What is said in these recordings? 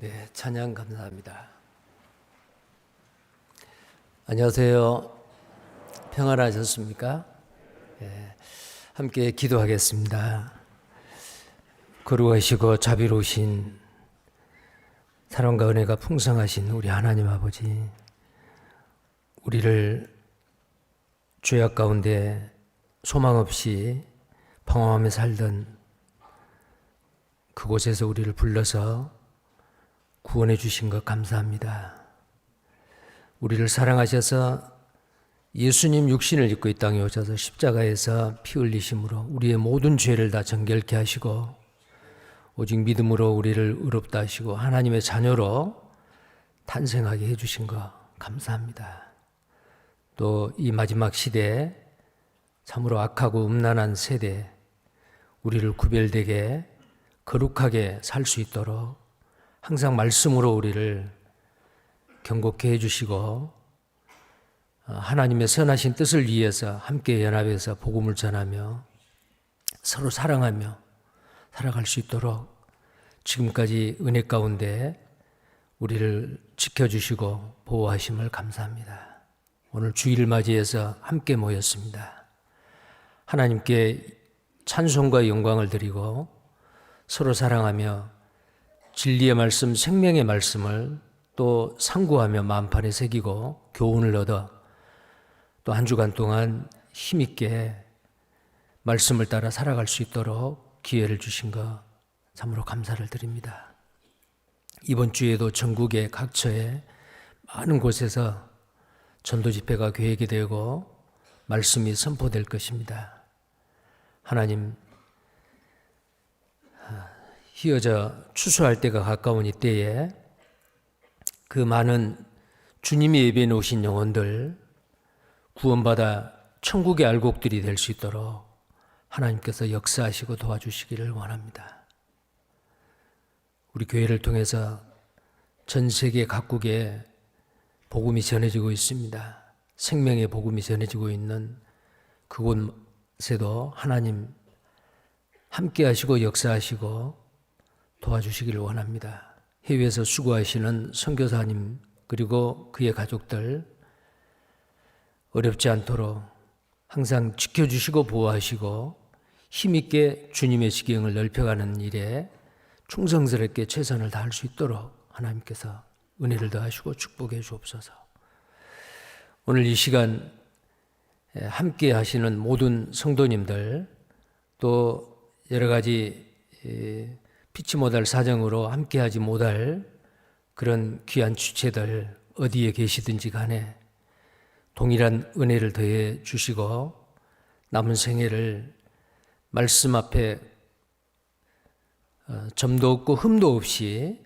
네, 찬양 감사합니다. 안녕하세요. 평안하셨습니까? 네, 함께 기도하겠습니다. 거룩하시고 자비로우신 사랑과 은혜가 풍성하신 우리 하나님 아버지, 우리를 죄악 가운데 소망 없이 방황하며 살던 그곳에서 우리를 불러서 구원해 주신 것 감사합니다. 우리를 사랑하셔서 예수님 육신을 입고 이 땅에 오셔서 십자가에서 피 흘리심으로 우리의 모든 죄를 다 정결케 하시고 오직 믿음으로 우리를 의롭다 하시고 하나님의 자녀로 탄생하게 해주신 것 감사합니다. 또 이 마지막 시대에 참으로 악하고 음란한 세대 우리를 구별되게 거룩하게 살 수 있도록 항상 말씀으로 우리를 경고케 해주시고 하나님의 선하신 뜻을 위해서 함께 연합해서 복음을 전하며 서로 사랑하며 살아갈 수 있도록 지금까지 은혜 가운데 우리를 지켜주시고 보호하심을 감사합니다. 오늘 주일을 맞이해서 함께 모였습니다. 하나님께 찬송과 영광을 드리고 서로 사랑하며 진리의 말씀, 생명의 말씀을 또 상고하며 마음판에 새기고 교훈을 얻어 또 한 주간 동안 힘있게 말씀을 따라 살아갈 수 있도록 기회를 주신 것 참으로 감사를 드립니다. 이번 주에도 전국의 각처에 많은 곳에서 전도 집회가 계획이 되고 말씀이 선포될 것입니다. 하나님, 휘어져 추수할 때가 가까운 이때에 그 많은 주님이 예배해 놓으신 영혼들 구원받아 천국의 알곡들이 될 수 있도록 하나님께서 역사하시고 도와주시기를 원합니다. 우리 교회를 통해서 전 세계 각국에 복음이 전해지고 있습니다. 생명의 복음이 전해지고 있는 그곳에도 하나님 함께 하시고 역사하시고 도와주시기를 원합니다. 해외에서 수고하시는 선교사님 그리고 그의 가족들 어렵지 않도록 항상 지켜주시고 보호하시고 힘있게 주님의 지경을 넓혀가는 일에 충성스럽게 최선을 다할 수 있도록 하나님께서 은혜를 더하시고 축복해 주옵소서. 오늘 이 시간 함께 하시는 모든 성도님들 또 여러 가지 피치 못할 사정으로 함께하지 못할 그런 귀한 주체들 어디에 계시든지 간에 동일한 은혜를 더해 주시고 남은 생애를 말씀 앞에 점도 없고 흠도 없이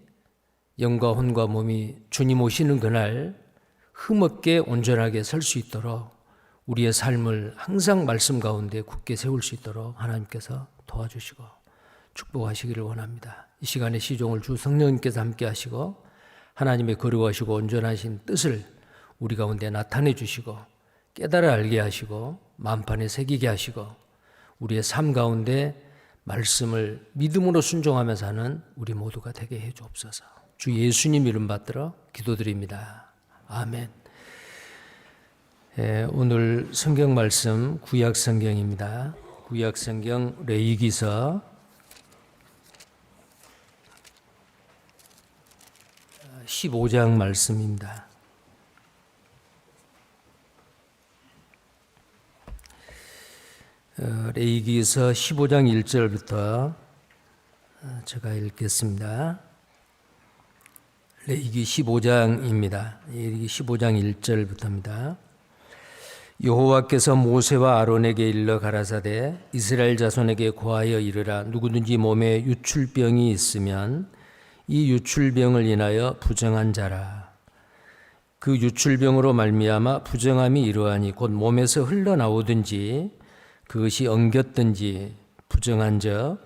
영과 혼과 몸이 주님 오시는 그날 흠없게 온전하게 설 수 있도록 우리의 삶을 항상 말씀 가운데 굳게 세울 수 있도록 하나님께서 도와주시고 축복하시기를 원합니다. 이 시간에 시종을 주 성령님께서 함께 하시고 하나님의 거룩하시고 온전하신 뜻을 우리 가운데 나타내 주시고 깨달아 알게 하시고 마음판에 새기게 하시고 우리의 삶 가운데 말씀을 믿음으로 순종하며 사는 우리 모두가 되게 해 주옵소서. 주 예수님 이름 받들어 기도드립니다. 아멘. 오늘 성경 말씀 구약 성경입니다. 구약 성경 레위기서 15장 말씀입니다. 레위기서 15장 1절부터 제가 읽겠습니다. 레위기 15장입니다. 레위기 15장 1절부터입니다. 여호와께서 모세와 아론에게 일러 가라사대 이스라엘 자손에게 고하여 이르라. 누구든지 몸에 유출병이 있으면 이 유출병을 인하여 부정한 자라. 그 유출병으로 말미암아 부정함이 이러하니 곧 몸에서 흘러나오든지 그것이 엉겼든지 부정한즉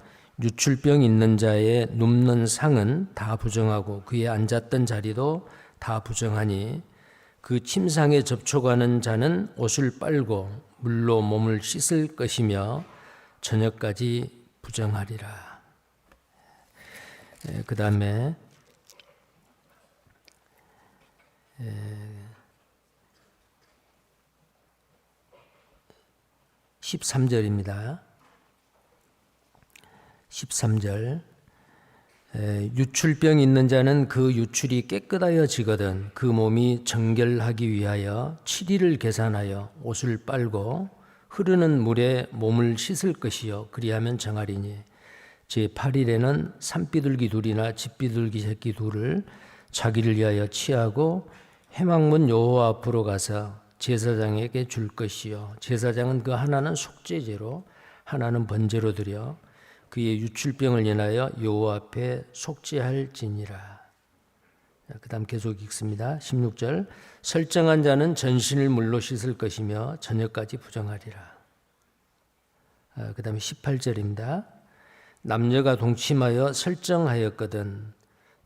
유출병 있는 자의 눕는 상은 다 부정하고 그의 앉았던 자리도 다 부정하니 그 침상에 접촉하는 자는 옷을 빨고 물로 몸을 씻을 것이며 저녁까지 부정하리라. 그 다음에 13절입니다. 13절. 유출병 있는 자는 그 유출이 깨끗하여지거든 그 몸이 정결하기 위하여 7일을 계산하여 옷을 빨고 흐르는 물에 몸을 씻을 것이요 그리하면 정하리니 제8일에는 산비둘기 둘이나 집비둘기 새끼 둘을 자기를 위하여 취하고 회막문 여호와 앞으로 가서 제사장에게 줄 것이요 제사장은 그 하나는 속죄제로 하나는 번제로 드려 그의 유출병을 인하여 여호와 앞에 속죄할지니라. 그 다음 계속 읽습니다. 16절. 설정한 자는 전신을 물로 씻을 것이며 저녁까지 부정하리라. 그 다음에 18절입니다. 남녀가 동침하여 설정하였거든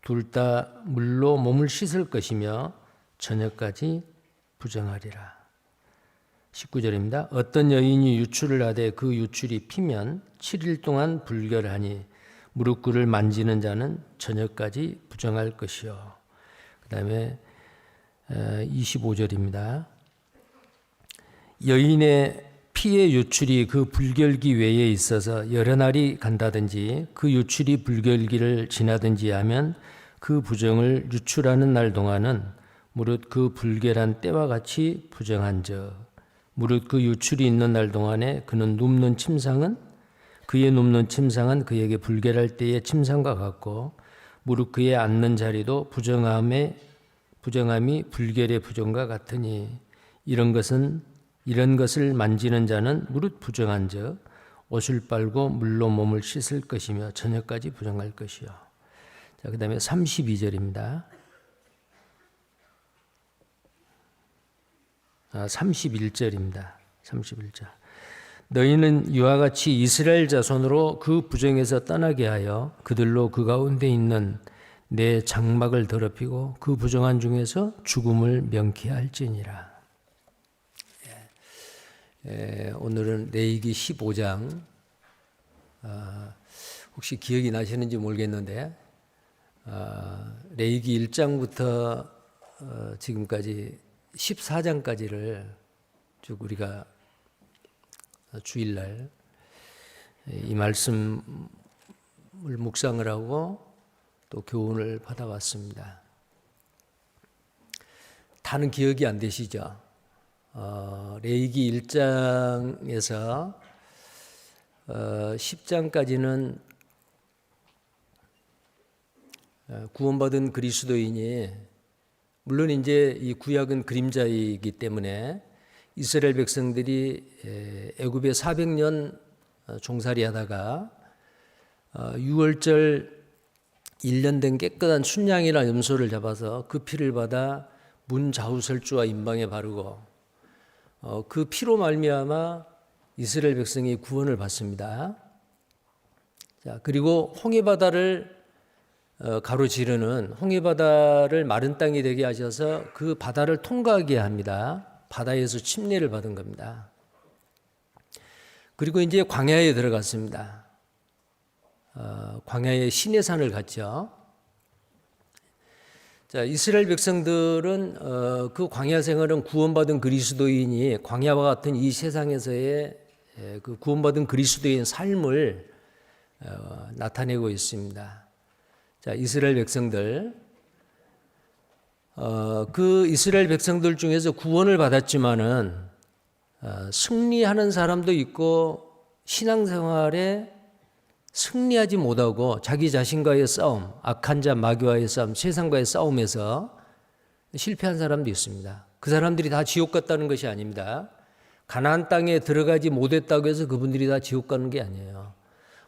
둘 다 물로 몸을 씻을 것이며 저녁까지 부정하리라. 19절입니다. 어떤 여인이 유출을 하되 그 유출이 피면 7일 동안 불결하니 무릎 꿇을 만지는 자는 저녁까지 부정할 것이요. 그 다음에 25절입니다. 여인의 피의 유출이 그 불결기 외에 있어서 여러 날이 간다든지 그 유출이 불결기를 지나든지 하면 그 부정을 유출하는 날 동안은 무릇 그 불결한 때와 같이 부정한즉 무릇 그 유출이 있는 날 동안에 그는 눕는 침상은 그의 눕는 침상은 그에게 불결할 때의 침상과 같고 무릇 그의 앉는 자리도 부정함이 불결의 부정과 같으니 이런 것을 만지는 자는 무릇 부정한즉 옷을 빨고 물로 몸을 씻을 것이며 저녁까지 부정할 것이요. 자, 그다음에 32절입니다. 31절입니다. 31절. 너희는 이와 같이 이스라엘 자손으로 그 부정에서 떠나게 하여 그들로 그 가운데 있는 내 장막을 더럽히고 그 부정한 중에서 죽음을 명쾌할지니라. 오늘은 레위기 15장 혹시 기억이 나시는지 모르겠는데 레위기 1장부터 지금까지 14장까지를 쭉 우리가 주일날 이 말씀을 묵상을 하고 또 교훈을 받아왔습니다. 다는 기억이 안 되시죠? 레위기 1장에서 10장까지는 구원받은 그리스도인이 물론 이제 이 구약은 그림자이기 때문에 이스라엘 백성들이 애굽에 400년 종살이 하다가 6월절 1년 된 깨끗한 순양이나 염소를 잡아서 그 피를 받아 문 좌우설주와 임방에 바르고 그 피로 말미암아 이스라엘 백성이 구원을 받습니다. 자, 그리고 홍해바다를 가로지르는 홍해바다를 마른 땅이 되게 하셔서 그 바다를 통과하게 합니다. 바다에서 침례를 받은 겁니다. 그리고 이제 광야에 들어갔습니다. 광야에 시내산을 갔죠. 자, 이스라엘 백성들은 그 광야 생활은 구원받은 그리스도인이 광야와 같은 이 세상에서의 그 구원받은 그리스도인 삶을 나타내고 있습니다. 자, 이스라엘 백성들, 그 이스라엘 백성들 중에서 구원을 받았지만은 승리하는 사람도 있고 신앙생활에 승리하지 못하고 자기 자신과의 싸움, 악한 자 마귀와의 싸움, 세상과의 싸움에서 실패한 사람도 있습니다. 그 사람들이 다 지옥 갔다는 것이 아닙니다. 가나안 땅에 들어가지 못했다고 해서 그분들이 다 지옥 가는 게 아니에요.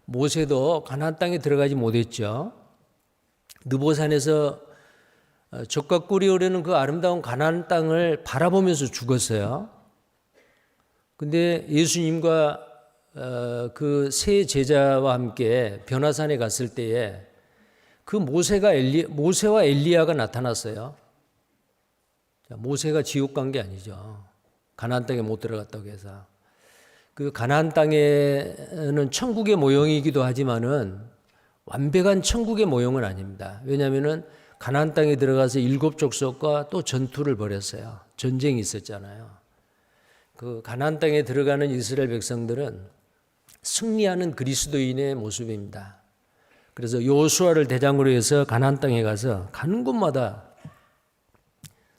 모세도 가나안 땅에 들어가지 못했죠. 느보산에서 젖과 꿀이 흐르는 그 아름다운 가나안 땅을 바라보면서 죽었어요. 근데 예수님과 그 세 제자와 함께 변화산에 갔을 때에 그 모세와 엘리야가 나타났어요. 모세가 지옥 간 게 아니죠. 가나안 땅에 못 들어갔다고 해서. 그 가나안 땅에는 천국의 모형이기도 하지만은 완벽한 천국의 모형은 아닙니다. 왜냐하면은 가나안 땅에 들어가서 7 족속과 또 전투를 벌였어요. 전쟁이 있었잖아요. 그 가나안 땅에 들어가는 이스라엘 백성들은 승리하는 그리스도인의 모습입니다. 그래서 여호수아를 대장으로 해서 가나안 땅에 가서 가는 곳마다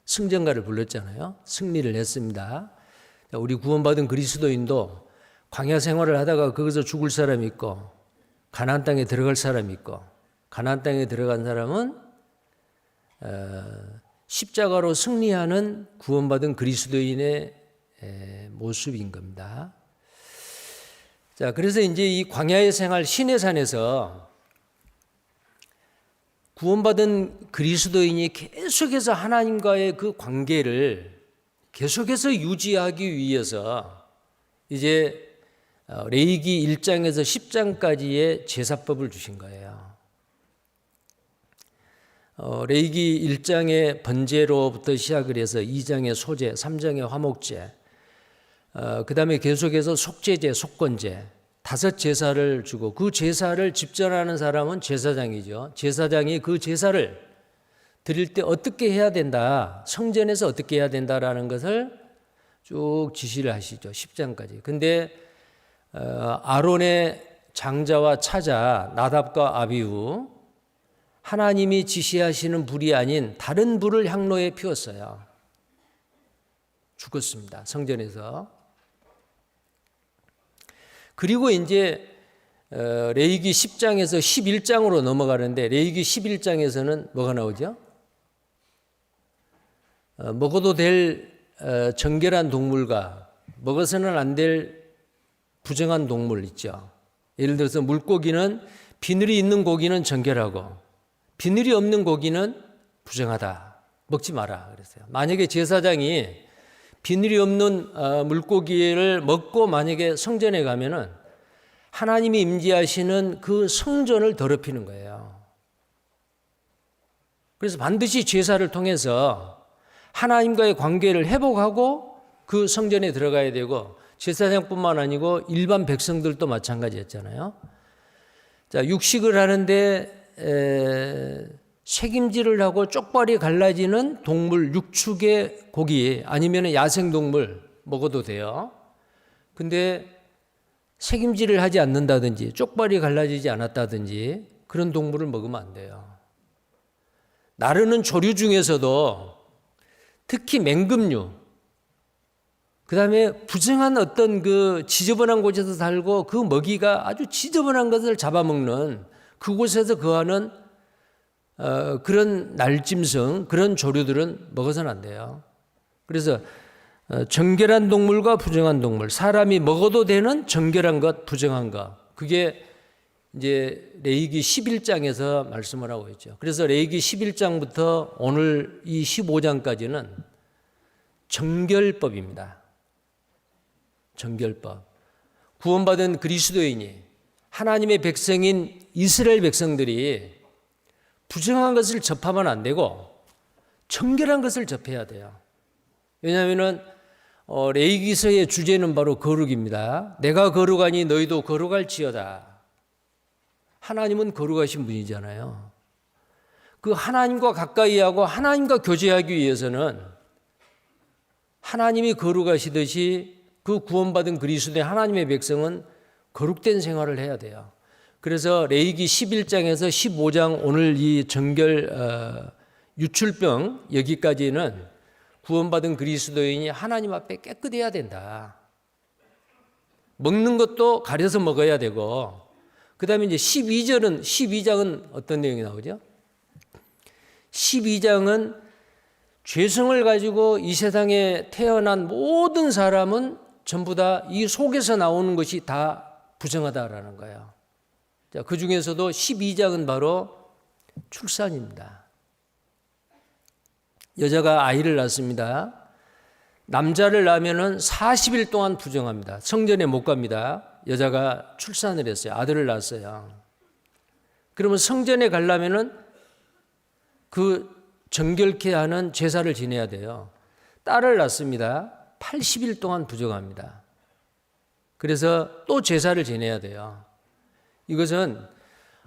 승전가를 불렀잖아요. 승리를 했습니다. 우리 구원받은 그리스도인도 광야 생활을 하다가 거기서 죽을 사람이 있고 가나안 땅에 들어갈 사람이 있고 가나안 땅에 들어간 사람은 십자가로 승리하는 구원받은 그리스도인의 모습인 겁니다. 자, 그래서 이제 이 광야의 생활 시내산에서 구원받은 그리스도인이 계속해서 하나님과의 그 관계를 계속해서 유지하기 위해서 이제 레위기 1장에서 10장까지의 제사법을 주신 거예요. 레위기 1장의 번제로부터 시작을 해서 2장의 소제, 3장의 화목제, 그 다음에 계속해서 속죄제, 속건제 5 제사를 주고 그 제사를 집전하는 사람은 제사장이죠. 제사장이 그 제사를 드릴 때 어떻게 해야 된다, 성전에서 어떻게 해야 된다라는 것을 쭉 지시를 하시죠. 10장까지. 근데 아론의 장자와 차자 나답과 아비후 하나님이 지시하시는 불이 아닌 다른 불을 향로에 피웠어요. 죽었습니다. 성전에서. 그리고 이제 레위기 10장에서 11장으로 넘어가는데 레위기 11장에서는 뭐가 나오죠? 먹어도 될 정결한 동물과 먹어서는 안 될 부정한 동물 있죠. 예를 들어서 물고기는 비늘이 있는 고기는 정결하고 비늘이 없는 고기는 부정하다. 먹지 마라 그랬어요. 만약에 제사장이 비늘이 없는 물고기를 먹고 만약에 성전에 가면은 하나님이 임재하시는 그 성전을 더럽히는 거예요. 그래서 반드시 제사를 통해서 하나님과의 관계를 회복하고 그 성전에 들어가야 되고 제사장뿐만 아니고 일반 백성들도 마찬가지였잖아요. 자, 육식을 하는데 책임질을 하고 쪽발이 갈라지는 동물, 육축의 고기 아니면 야생동물 먹어도 돼요. 근데 책임질을 하지 않는다든지 쪽발이 갈라지지 않았다든지 그런 동물을 먹으면 안 돼요. 나르는 조류 중에서도 특히 맹금류, 그 다음에 부정한 어떤 그 지저분한 곳에서 살고 그 먹이가 아주 지저분한 것을 잡아먹는 그곳에서 거하는 그런 날짐승, 그런 조류들은 먹어서는 안 돼요. 그래서 정결한 동물과 부정한 동물, 사람이 먹어도 되는 정결한 것, 부정한 것, 그게 이제 레위기 11장에서 말씀을 하고 있죠. 그래서 레위기 11장부터 오늘 이 15장까지는 정결법입니다. 정결법. 구원받은 그리스도인이 하나님의 백성인 이스라엘 백성들이 부정한 것을 접하면 안 되고 정결한 것을 접해야 돼요. 왜냐하면 레위기서의 주제는 바로 거룩입니다. 내가 거룩하니 너희도 거룩할지어다. 하나님은 거룩하신 분이잖아요. 그 하나님과 가까이 하고 하나님과 교제하기 위해서는 하나님이 거룩하시듯이 그 구원받은 그리스도의 하나님의 백성은 거룩된 생활을 해야 돼요. 그래서 레위기 11장에서 15장 오늘 이 정결 유출병 여기까지는 구원받은 그리스도인이 하나님 앞에 깨끗해야 된다. 먹는 것도 가려서 먹어야 되고 그 다음에 이제 12장은 어떤 내용이 나오죠? 12장은 죄성을 가지고 이 세상에 태어난 모든 사람은 전부 다 이 속에서 나오는 것이 다 부정하다라는 거예요. 자, 그 중에서도 12장은 바로 출산입니다. 여자가 아이를 낳습니다. 남자를 낳으면 40일 동안 부정합니다. 성전에 못 갑니다. 여자가 출산을 했어요. 아들을 낳았어요. 그러면 성전에 가려면은 그 정결케 하는 제사를 지내야 돼요. 딸을 낳습니다. 80일 동안 부정합니다. 그래서 또 제사를 지내야 돼요. 이것은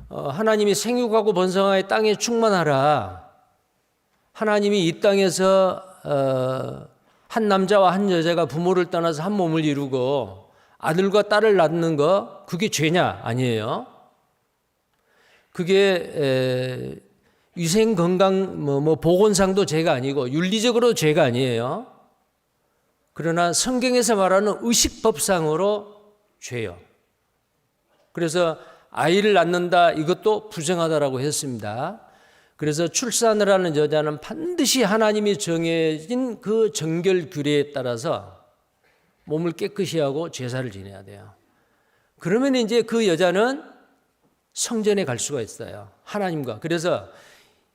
하나님이 생육하고 번성하여 땅에 충만하라. 하나님이 이 땅에서 한 남자와 한 여자가 부모를 떠나서 한 몸을 이루고 아들과 딸을 낳는 거 그게 죄냐? 아니에요. 그게 위생 건강 보건상도 죄가 아니고 윤리적으로 죄가 아니에요. 그러나 성경에서 말하는 의식법상으로 죄요. 그래서 아이를 낳는다 이것도 부정하다라고 했습니다. 그래서 출산을 하는 여자는 반드시 하나님이 정해진 그 정결 규례에 따라서 몸을 깨끗이 하고 제사를 지내야 돼요. 그러면 이제 그 여자는 성전에 갈 수가 있어요. 하나님과. 그래서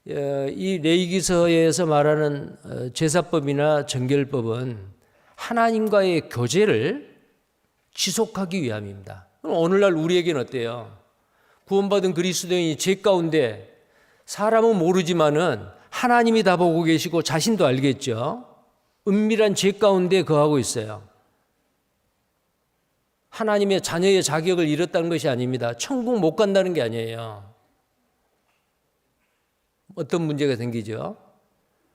이 레위기서에서 말하는 제사법이나 정결법은 하나님과의 교제를 지속하기 위함입니다. 그럼 오늘날 우리에게는 어때요? 구원받은 그리스도인이 죄 가운데 사람은 모르지만은 하나님이 다 보고 계시고 자신도 알겠죠. 은밀한 죄 가운데 거하고 있어요. 하나님의 자녀의 자격을 잃었다는 것이 아닙니다. 천국 못 간다는 게 아니에요. 어떤 문제가 생기죠?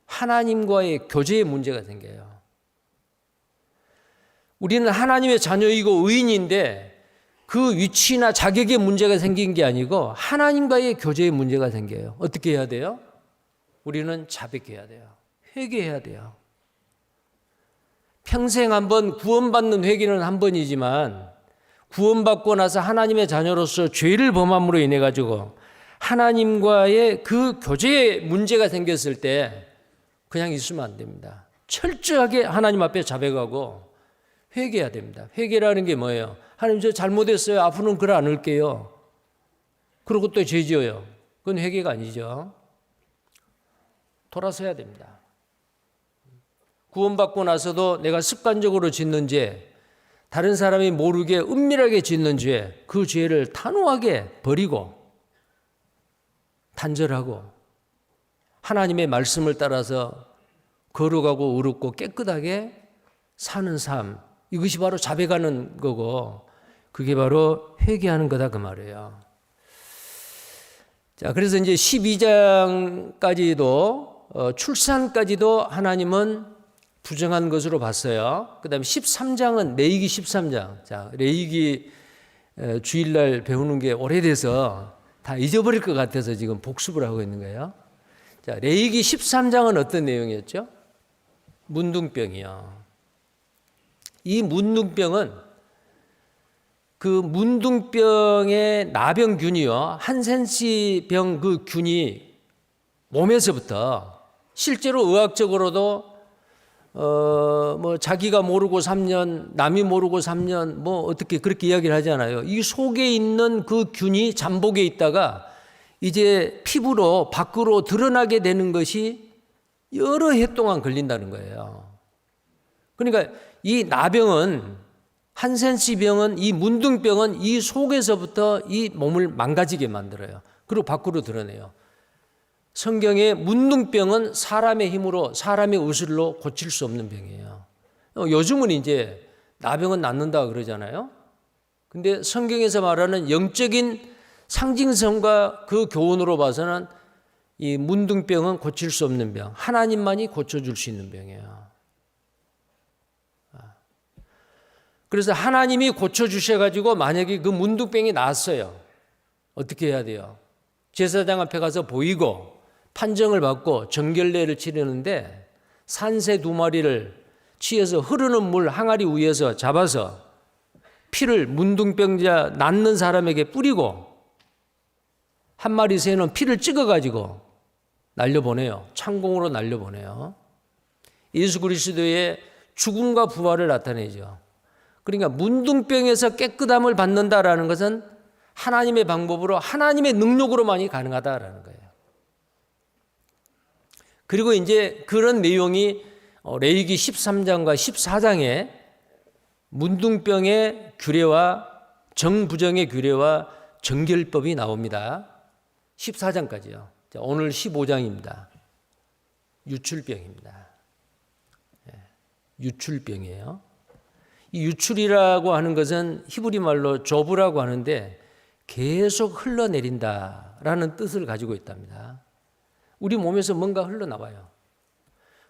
하나님과의 교제의 문제가 생겨요. 우리는 하나님의 자녀이고 의인인데 그 위치나 자격의 문제가 생긴 게 아니고 하나님과의 교제의 문제가 생겨요. 어떻게 해야 돼요? 우리는 자백해야 돼요. 회개해야 돼요. 평생 한번 구원받는 회개는 한 번이지만 구원받고 나서 하나님의 자녀로서 죄를 범함으로 인해 가지고 하나님과의 그 교제에 문제가 생겼을 때 그냥 있으면 안 됩니다. 철저하게 하나님 앞에 자백하고 회개해야 됩니다. 회개라는 게 뭐예요? 하나님 저 잘못했어요. 앞으로는 그래 안 할게요. 그러고 또 죄 지어요. 그건 회개가 아니죠. 돌아서야 됩니다. 구원받고 나서도 내가 습관적으로 짓는 죄, 다른 사람이 모르게 은밀하게 짓는 죄, 그 죄를 단호하게 버리고 단절하고 하나님의 말씀을 따라서 거룩하고 의롭고 깨끗하게 사는 삶, 이것이 바로 자백하는 거고 그게 바로 회개하는 거다 그 말이에요. 자, 그래서 이제 12장까지도 출산까지도 하나님은 부정한 것으로 봤어요. 그다음에 13장은 레위기 13장. 자, 레위기 주일날 배우는 게 오래돼서 다 잊어버릴 것 같아서 지금 복습을 하고 있는 거예요. 자, 레위기 13장은 어떤 내용이었죠? 문둥병이요. 이 문둥병은 그 문둥병의 나병균이요. 한센시병 그 균이 몸에서부터 실제로 의학적으로도 자기가 모르고 3년, 남이 모르고 3년, 어떻게 그렇게 이야기를 하잖아요. 이 속에 있는 그 균이 잠복에 있다가 이제 피부로 밖으로 드러나게 되는 것이 여러 해 동안 걸린다는 거예요. 그러니까 이 나병은, 한센시병은, 이 문둥병은 이 속에서부터 이 몸을 망가지게 만들어요. 그리고 밖으로 드러내요. 성경의 문둥병은 사람의 힘으로, 사람의 의술로 고칠 수 없는 병이에요. 요즘은 이제 나병은 낫는다 그러잖아요. 근데 성경에서 말하는 영적인 상징성과 그 교훈으로 봐서는 이 문둥병은 고칠 수 없는 병, 하나님만이 고쳐줄 수 있는 병이에요. 그래서 하나님이 고쳐주셔가지고 만약에 그 문둥병이 나았어요. 어떻게 해야 돼요? 제사장 앞에 가서 보이고 판정을 받고 정결례를 치르는데 산새 2마리를 취해서 흐르는 물 항아리 위에서 잡아서 피를 문둥병자 낫는 사람에게 뿌리고 한 마리 새는 피를 찍어가지고 날려보내요. 창공으로 날려보내요. 예수 그리스도의 죽음과 부활을 나타내죠. 그러니까 문둥병에서 깨끗함을 받는다라는 것은 하나님의 방법으로 하나님의 능력으로만이 가능하다라는 거예요. 그리고 이제 그런 내용이 레위기 13장과 14장에 문둥병의 규례와 정부정의 규례와 정결법이 나옵니다. 14장까지요. 오늘 15장입니다. 유출병입니다. 유출병이에요. 이 유출이라고 하는 것은 히브리 말로 조브라고 하는데 계속 흘러내린다라는 뜻을 가지고 있답니다. 우리 몸에서 뭔가 흘러나와요.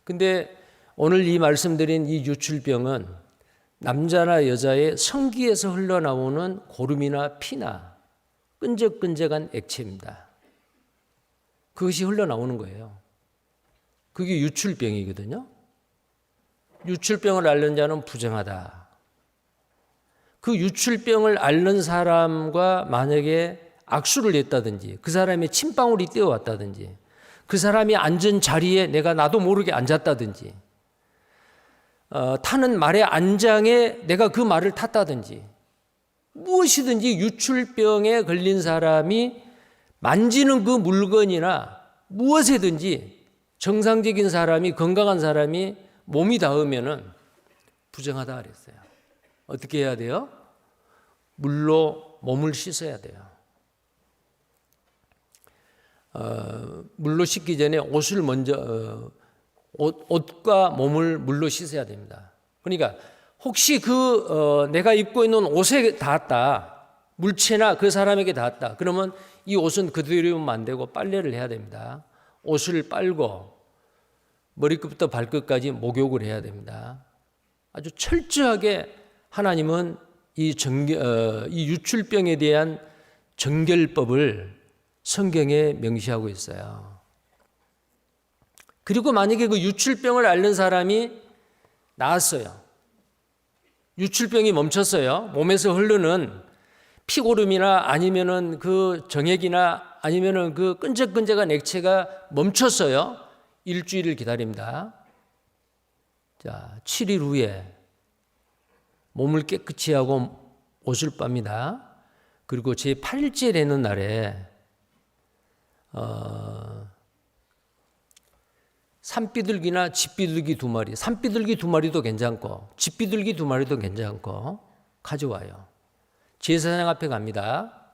근데 오늘 이 말씀드린 이 유출병은 남자나 여자의 성기에서 흘러나오는 고름이나 피나 끈적끈적한 액체입니다. 그것이 흘러나오는 거예요. 그게 유출병이거든요. 유출병을 앓는 자는 부정하다. 그 유출병을 앓는 사람과 만약에 악수를 했다든지 그 사람의 침방울이 뛰어왔다든지 그 사람이 앉은 자리에 내가 나도 모르게 앉았다든지 타는 말의 안장에 내가 그 말을 탔다든지 무엇이든지 유출병에 걸린 사람이 만지는 그 물건이나 무엇이든지 정상적인 사람이 건강한 사람이 몸이 닿으면은 부정하다 그랬어요. 어떻게 해야 돼요? 물로 몸을 씻어야 돼요. 물로 씻기 전에 옷을 먼저 옷과 몸을 물로 씻어야 됩니다. 그러니까 혹시 내가 입고 있는 옷에 닿았다, 물체나 그 사람에게 닿았다. 그러면 이 옷은 그대로면 안 되고 빨래를 해야 됩니다. 옷을 빨고 머리끝부터 발끝까지 목욕을 해야 됩니다. 아주 철저하게 하나님은 이 유출병에 대한 정결법을 성경에 명시하고 있어요. 그리고 만약에 그 유출병을 앓는 사람이 나았어요. 유출병이 멈췄어요. 몸에서 흐르는 피고름이나 아니면은 그 정액이나 아니면은 그 끈적끈적한 액체가 멈췄어요. 일주일을 기다립니다. 자, 7일 후에 몸을 깨끗이 하고 옷을 빱니다. 그리고 제 8일째 되는 날에 산비둘기나 집비둘기 2마리, 산비둘기 2마리도 괜찮고 집비둘기 2마리도 괜찮고 가져와요. 제사장 앞에 갑니다.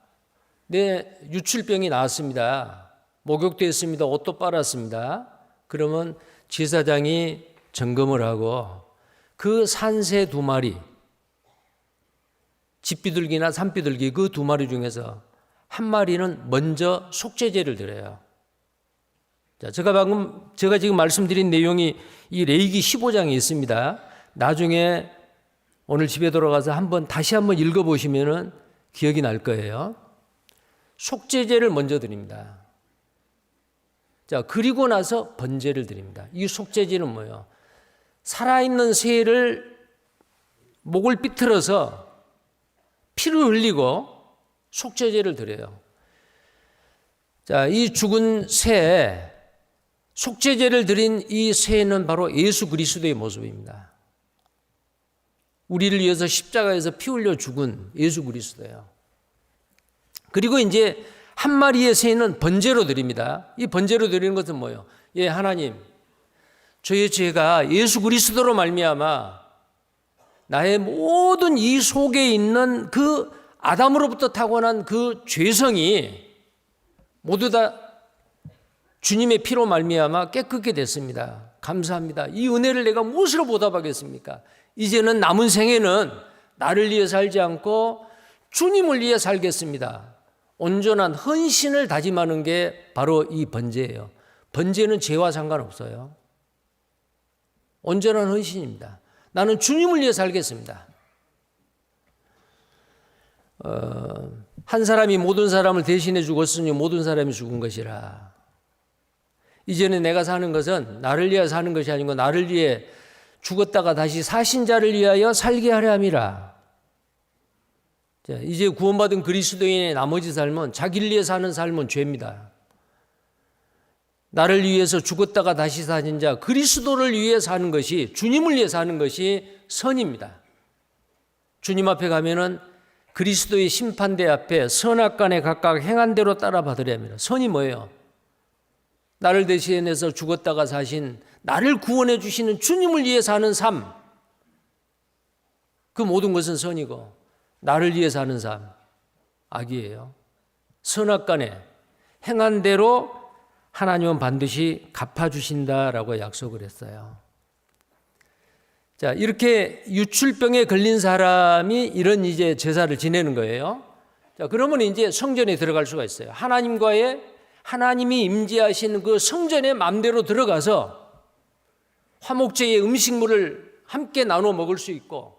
내 유출병이 나왔습니다. 목욕됐습니다. 옷도 빨았습니다. 그러면 제사장이 점검을 하고 그 산새 2마리, 집비둘기나 산비둘기 그 2마리 중에서 한 마리는 먼저 속죄제를 드려요. 자, 제가 지금 말씀드린 내용이 이 레위기 15장에 있습니다. 나중에 오늘 집에 돌아가서 다시 한번 읽어보시면은 기억이 날 거예요. 속죄제를 먼저 드립니다. 자, 그리고 나서 번제를 드립니다. 이 속죄제는 뭐예요? 살아있는 새를 목을 삐틀어서 피를 흘리고 속죄제를 드려요. 자, 이 죽은 새, 속죄제를 드린 이 새는 바로 예수 그리스도의 모습입니다. 우리를 위해서 십자가에서 피 흘려 죽은 예수 그리스도예요. 그리고 이제 한 마리의 새는 번제로 드립니다. 이 번제로 드리는 것은 뭐예요? 예, 하나님, 저의 죄가 예수 그리스도로 말미암아 나의 모든 이 속에 있는 그 아담으로부터 타고난 그 죄성이 모두 다 주님의 피로 말미암아 깨끗게 됐습니다. 감사합니다. 이 은혜를 내가 무엇으로 보답하겠습니까? 이제는 남은 생에는 나를 위해 살지 않고 주님을 위해 살겠습니다. 온전한 헌신을 다짐하는 게 바로 이 번제예요. 번제는 죄와 상관없어요. 온전한 헌신입니다. 나는 주님을 위해 살겠습니다. 한 사람이 모든 사람을 대신해 죽었으니 모든 사람이 죽은 것이라. 이제는 내가 사는 것은 나를 위해 사는 것이 아니고 나를 위해 죽었다가 다시 사신 자를 위하여 살게 하려 함이라. 자, 이제 구원받은 그리스도인의 나머지 삶은 자기를 위해 사는 삶은 죄입니다. 나를 위해서 죽었다가 다시 사신 자, 그리스도를 위해 사는 것이, 주님을 위해 사는 것이 선입니다. 주님 앞에 가면은 그리스도의 심판대 앞에 선악간에 각각 행한 대로 따라 받으려 합니다. 선이 뭐예요? 나를 대신해서 죽었다가 사신, 나를 구원해 주시는 주님을 위해 사는 삶. 그 모든 것은 선이고 나를 위해 사는 삶, 악이에요. 선악간에 행한 대로 하나님은 반드시 갚아주신다라고 약속을 했어요. 자, 이렇게 유출병에 걸린 사람이 이런 이제 제사를 지내는 거예요. 자, 그러면 이제 성전에 들어갈 수가 있어요. 하나님이 임재하신 그 성전에 마음대로 들어가서 화목제의 음식물을 함께 나눠 먹을 수 있고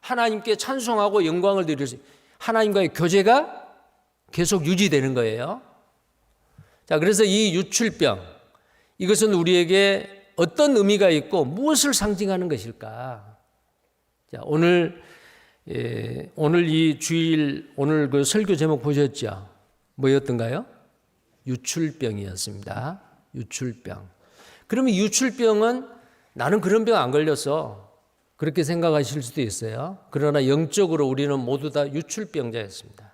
하나님께 찬송하고 영광을 드릴 수 있고 하나님과의 교제가 계속 유지되는 거예요. 자, 그래서 이 유출병, 이것은 우리에게 어떤 의미가 있고 무엇을 상징하는 것일까? 자, 오늘 이 주일 오늘 그 설교 제목 보셨죠? 뭐였던가요? 유출병이었습니다. 유출병. 그러면 유출병은 나는 그런 병 안 걸렸어, 그렇게 생각하실 수도 있어요. 그러나 영적으로 우리는 모두 다 유출병자였습니다.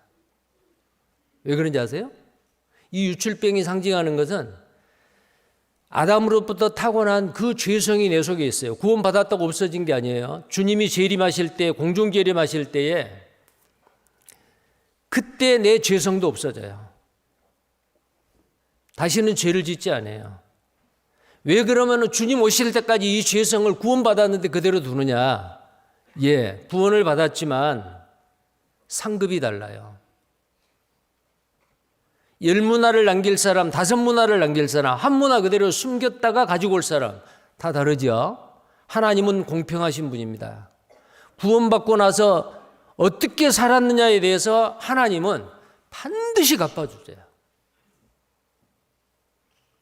왜 그런지 아세요? 이 유출병이 상징하는 것은 아담으로부터 타고난 그 죄성이 내 속에 있어요. 구원받았다고 없어진 게 아니에요. 주님이 재림하실 때, 공중 재림하실 때에 그때 내 죄성도 없어져요. 다시는 죄를 짓지 않아요. 왜 그러면 주님 오실 때까지 이 죄성을 구원받았는데 그대로 두느냐? 예, 구원을 받았지만 상급이 달라요. 10문화를 남길 사람, 5문화를 남길 사람, 1문화 그대로 숨겼다가 가지고 올 사람 다 다르죠. 하나님은 공평하신 분입니다. 구원받고 나서 어떻게 살았느냐에 대해서 하나님은 반드시 갚아주세요.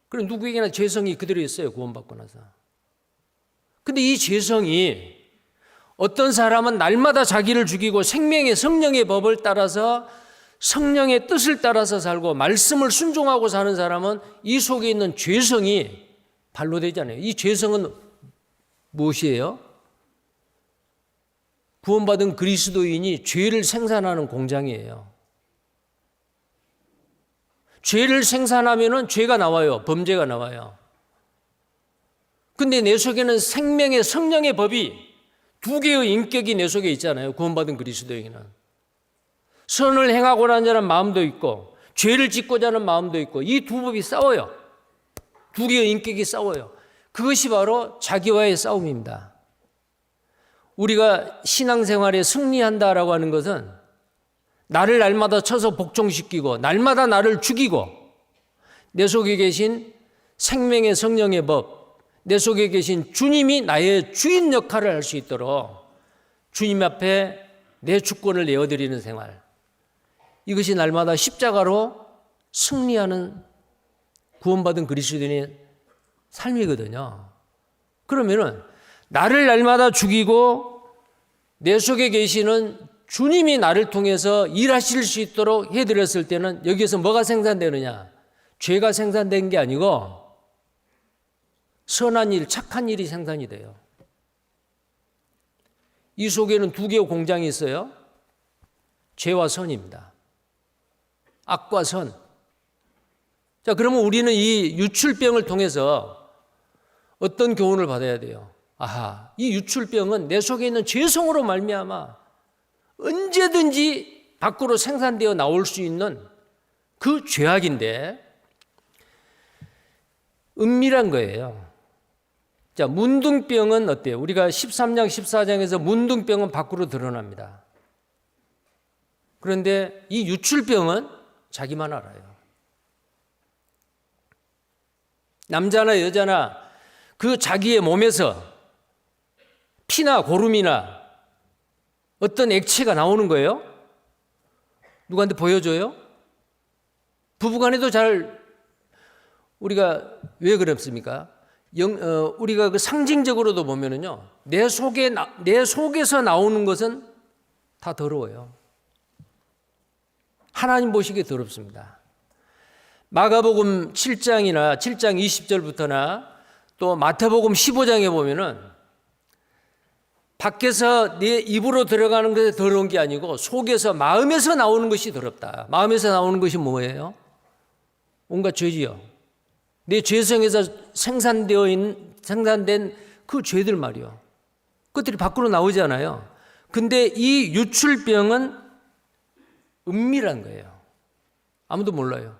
그럼 누구에게나 죄성이 그대로 있어요, 구원받고 나서. 근데 이 죄성이 어떤 사람은 날마다 자기를 죽이고 생명의 성령의 법을 따라서 성령의 뜻을 따라서 살고 말씀을 순종하고 사는 사람은 이 속에 있는 죄성이 발로되잖아요. 이 죄성은 무엇이에요? 구원받은 그리스도인이 죄를 생산하는 공장이에요. 죄를 생산하면은 죄가 나와요. 범죄가 나와요. 근데 내 속에는 생명의 성령의 법이 2개의 인격이 내 속에 있잖아요. 구원받은 그리스도인은. 선을 행하고자 하는 마음도 있고 죄를 짓고자 하는 마음도 있고 이 두 법이 싸워요. 2개의 인격이 싸워요. 그것이 바로 자기와의 싸움입니다. 우리가 신앙생활에 승리한다라고 하는 것은 나를 날마다 쳐서 복종시키고 날마다 나를 죽이고 내 속에 계신 생명의 성령의 법, 내 속에 계신 주님이 나의 주인 역할을 할 수 있도록 주님 앞에 내 주권을 내어드리는 생활, 이것이 날마다 십자가로 승리하는 구원받은 그리스도인의 삶이거든요. 그러면은 나를 날마다 죽이고 내 속에 계시는 주님이 나를 통해서 일하실 수 있도록 해드렸을 때는 여기에서 뭐가 생산되느냐? 죄가 생산된 게 아니고 선한 일, 착한 일이 생산이 돼요. 이 속에는 2개의 공장이 있어요. 죄와 선입니다. 악과 선. 자, 그러면 우리는 이 유출병을 통해서 어떤 교훈을 받아야 돼요? 아하, 이 유출병은 내 속에 있는 죄성으로 말미암아 언제든지 밖으로 생산되어 나올 수 있는 그 죄악인데 은밀한 거예요. 자, 문둥병은 어때요? 우리가 13장, 14장에서 문둥병은 밖으로 드러납니다. 그런데 이 유출병은 자기만 알아요. 남자나 여자나 그 자기의 몸에서 피나 고름이나 어떤 액체가 나오는 거예요. 누구한테 보여줘요? 부부간에도 잘 우리가 왜 그렇습니까? 우리가 그 상징적으로도 보면은요, 내 속에서 나오는 것은 다 더러워요. 하나님 보시기에 더럽습니다. 마가복음 7장이나 7장 20절부터나 또 마태복음 15장에 보면은 밖에서 내 입으로 들어가는 것이 더러운 게 아니고 속에서 마음에서 나오는 것이 더럽다. 마음에서 나오는 것이 뭐예요? 온갖 죄지요. 내 죄성에서 생산된 그 죄들 말이요. 그것들이 밖으로 나오잖아요. 근데 이 유출병은 은밀한 거예요. 아무도 몰라요.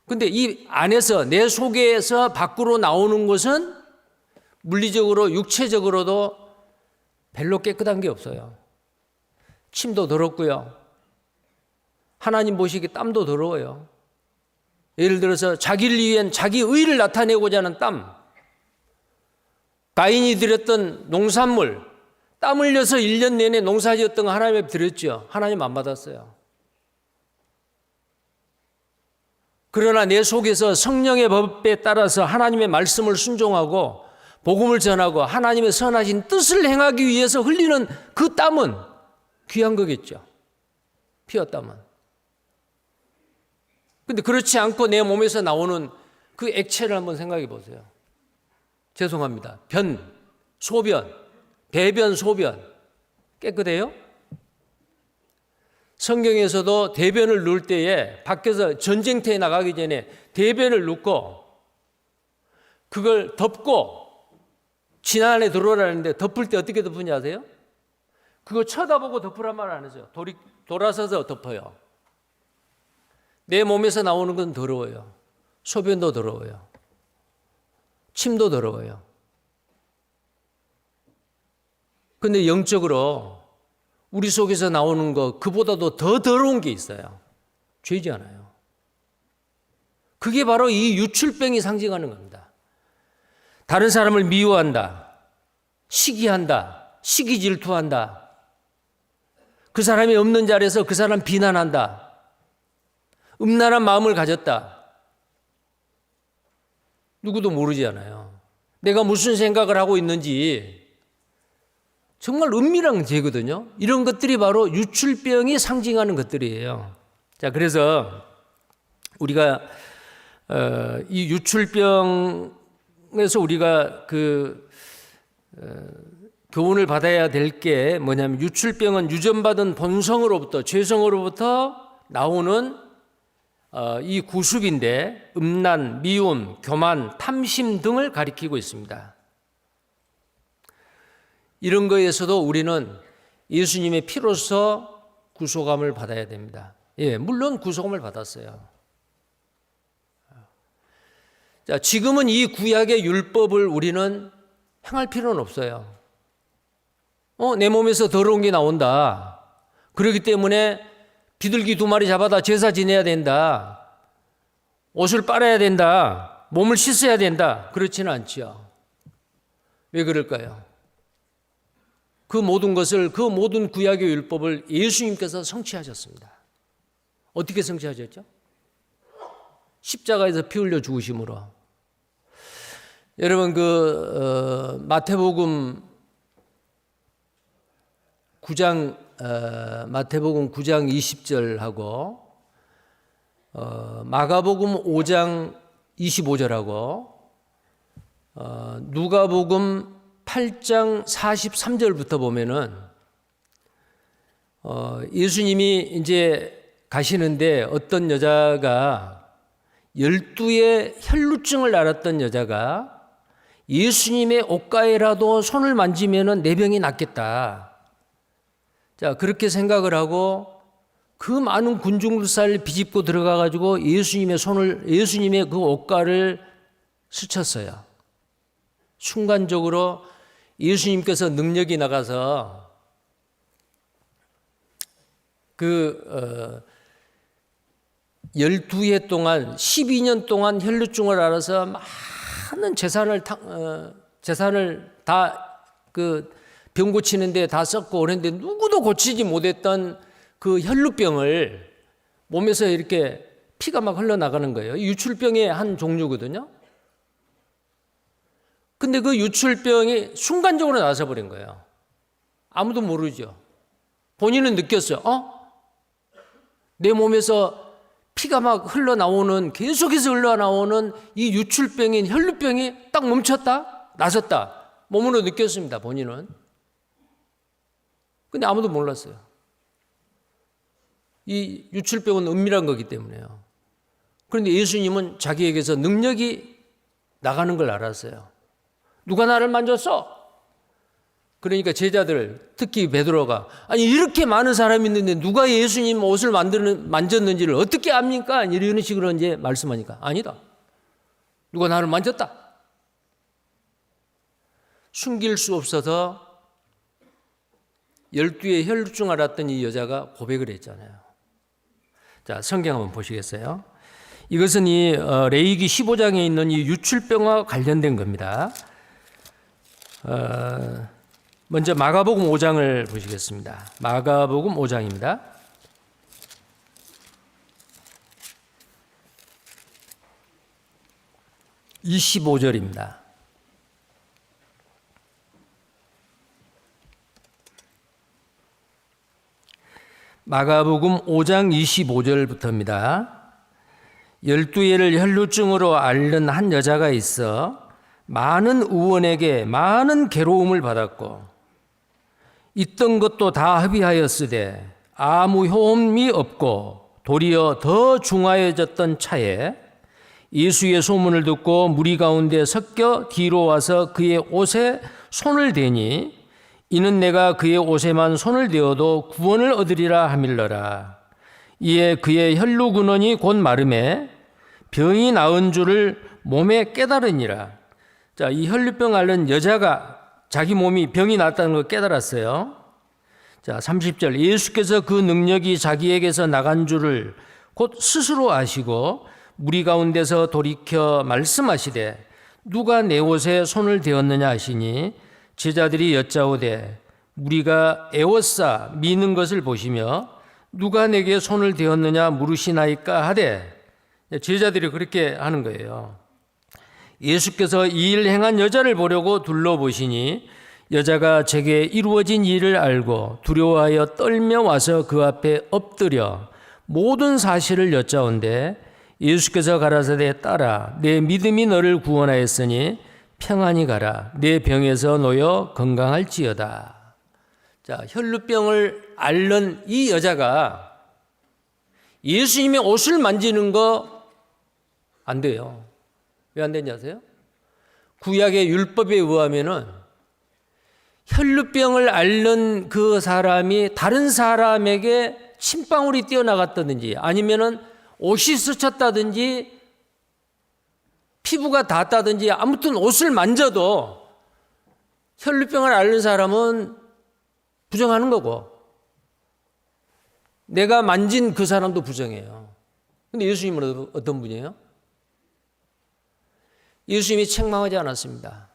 근데 이 안에서 내 속에서 밖으로 나오는 것은 물리적으로 육체적으로도 별로 깨끗한 게 없어요. 침도 더럽고요. 하나님 보시기에 땀도 더러워요. 예를 들어서 자기를 위한 자기 의를 나타내고자 하는 땀, 가인이 드렸던 농산물, 땀 흘려서 1년 내내 농사지었던 거 하나님 앞에 드렸죠. 하나님 안 받았어요. 그러나 내 속에서 성령의 법에 따라서 하나님의 말씀을 순종하고 복음을 전하고 하나님의 선하신 뜻을 행하기 위해서 흘리는 그 땀은 귀한 거겠죠. 피와 땀은. 근데 그렇지 않고 내 몸에서 나오는 그 액체를 한번 생각해 보세요. 죄송합니다. 소변, 배변, 소변 깨끗해요? 성경에서도 대변을 누울 때에 밖에서 전쟁터에 나가기 전에 대변을 눕고 그걸 덮고 진 안에 들어오라는데 덮을 때 어떻게 덮는지 아세요? 그거 쳐다보고 덮으란 말 안 하죠. 돌아서서 덮어요. 내 몸에서 나오는 건 더러워요. 소변도 더러워요. 침도 더러워요. 근데 영적으로 우리 속에서 나오는 거 그보다도 더 더러운 게 있어요. 죄잖아요. 그게 바로 이 유출병이 상징하는 겁니다. 다른 사람을 미워한다. 시기한다. 시기 질투한다. 그 사람이 없는 자리에서 그 사람 비난한다. 음란한 마음을 가졌다. 누구도 모르잖아요. 내가 무슨 생각을 하고 있는지 정말 은밀한 죄거든요. 이런 것들이 바로 유출병이 상징하는 것들이에요. 자, 그래서 우리가 이 유출병에서 우리가 교훈을 받아야 될 게 뭐냐면 유출병은 유전받은 본성으로부터 죄성으로부터 나오는 이 구습인데 음란, 미움, 교만, 탐심 등을 가리키고 있습니다. 이런 거에서도 우리는 예수님의 피로서 구속함을 받아야 됩니다. 예, 물론 구속함을 받았어요. 자, 지금은 이 구약의 율법을 우리는 행할 필요는 없어요. 내 몸에서 더러운 게 나온다. 그렇기 때문에 비둘기 2마리 잡아다 제사 지내야 된다. 옷을 빨아야 된다. 몸을 씻어야 된다. 그렇지는 않죠. 왜 그럴까요? 그 모든 것을, 그 모든 구약의 율법을 예수님께서 성취하셨습니다. 어떻게 성취하셨죠? 십자가에서 피 흘려 죽으심으로. 여러분 마태복음 9장 20절하고 마가복음 5장 25절하고 누가복음 8장 43절부터 보면은 예수님이 이제 가시는데 어떤 여자가 12의 혈루증을 앓았던 여자가 예수님의 옷가에라도 손을 만지면은 내 병이 낫겠다. 자, 그렇게 생각을 하고 그 많은 군중들살 비집고 들어가 가지고 예수님의 그 옷가를 스쳤어요. 순간적으로 예수님께서 능력이 나가서 12해 동안 12년 동안 혈루증을 앓아서 많은 재산을 다 병 고치는데 다 썼고 그랬는데 누구도 고치지 못했던 그 혈루병을 몸에서 이렇게 피가 막 흘러나가는 거예요. 유출병의 한 종류거든요. 근데 그 유출병이 순간적으로 나서버린 거예요. 아무도 모르죠. 본인은 느꼈어요. 내 몸에서 피가 막 흘러나오는, 계속해서 흘러나오는 이 유출병인 혈루병이 딱 멈췄다? 나섰다. 몸으로 느꼈습니다, 본인은. 근데 아무도 몰랐어요. 이 유출병은 은밀한 거기 때문에요. 그런데 예수님은 자기에게서 능력이 나가는 걸 알았어요. 누가 나를 만졌어? 그러니까 제자들, 특히 베드로가 아니 이렇게 많은 사람이 있는데 누가 예수님 옷을 만졌는지를 어떻게 압니까? 이런 식으로 이제 말씀하니까 아니다. 누가 나를 만졌다. 숨길 수 없어서 12의 혈루증 앓았던 이 여자가 고백을 했잖아요. 자, 성경 한번 보시겠어요? 이것은 이 레위기 15장에 있는 이 유출병과 관련된 겁니다. 먼저 마가복음 5장을 보시겠습니다. 마가복음 5장입니다. (25절입니다) 마가복음 5장 25절부터입니다. 12해를 혈루증으로 앓는 한 여자가 있어 많은 의원에게 많은 괴로움을 받았고 있던 것도 다 합의하였으되 아무 효험이 없고 도리어 더 중하여졌던 차에 예수의 소문을 듣고 무리 가운데 섞여 뒤로 와서 그의 옷에 손을 대니 이는 내가 그의 옷에만 손을 대어도 구원을 얻으리라 하밀러라. 이에 그의 혈루 근원이 곧 마름에 병이 나은 줄을 몸에 깨달으니라. 자, 이 혈루병 앓는 여자가 자기 몸이 병이 났다는 걸 깨달았어요. 자, 30절. 예수께서 그 능력이 자기에게서 나간 줄을 곧 스스로 아시고 무리 가운데서 돌이켜 말씀하시되 누가 내 옷에 손을 대었느냐 하시니 제자들이 여짜오되 무리가 에워싸 미는 것을 보시며 누가 내게 손을 대었느냐 물으시나이까 하되, 제자들이 그렇게 하는 거예요. 예수께서 이 일 행한 여자를 보려고 둘러보시니 여자가 제게 이루어진 일을 알고 두려워하여 떨며 와서 그 앞에 엎드려 모든 사실을 여짜온데 예수께서 가라사대 딸아 내 믿음이 너를 구원하였으니 평안히 가라 내 병에서 놓여 건강할지어다. 자, 혈루병을 앓는 이 여자가 예수님의 옷을 만지는 거 안 돼요. 왜 안 되는지 아세요? 구약의 율법에 의하면은 혈루병을 앓는 그 사람이 다른 사람에게 침방울이 뛰어나갔다든지 아니면은 옷이 스쳤다든지 피부가 닿았다든지 아무튼 옷을 만져도 혈루병을 앓는 사람은 부정하는 거고 내가 만진 그 사람도 부정해요. 근데 예수님은 어떤 분이에요? 예수님이 책망하지 않았습니다.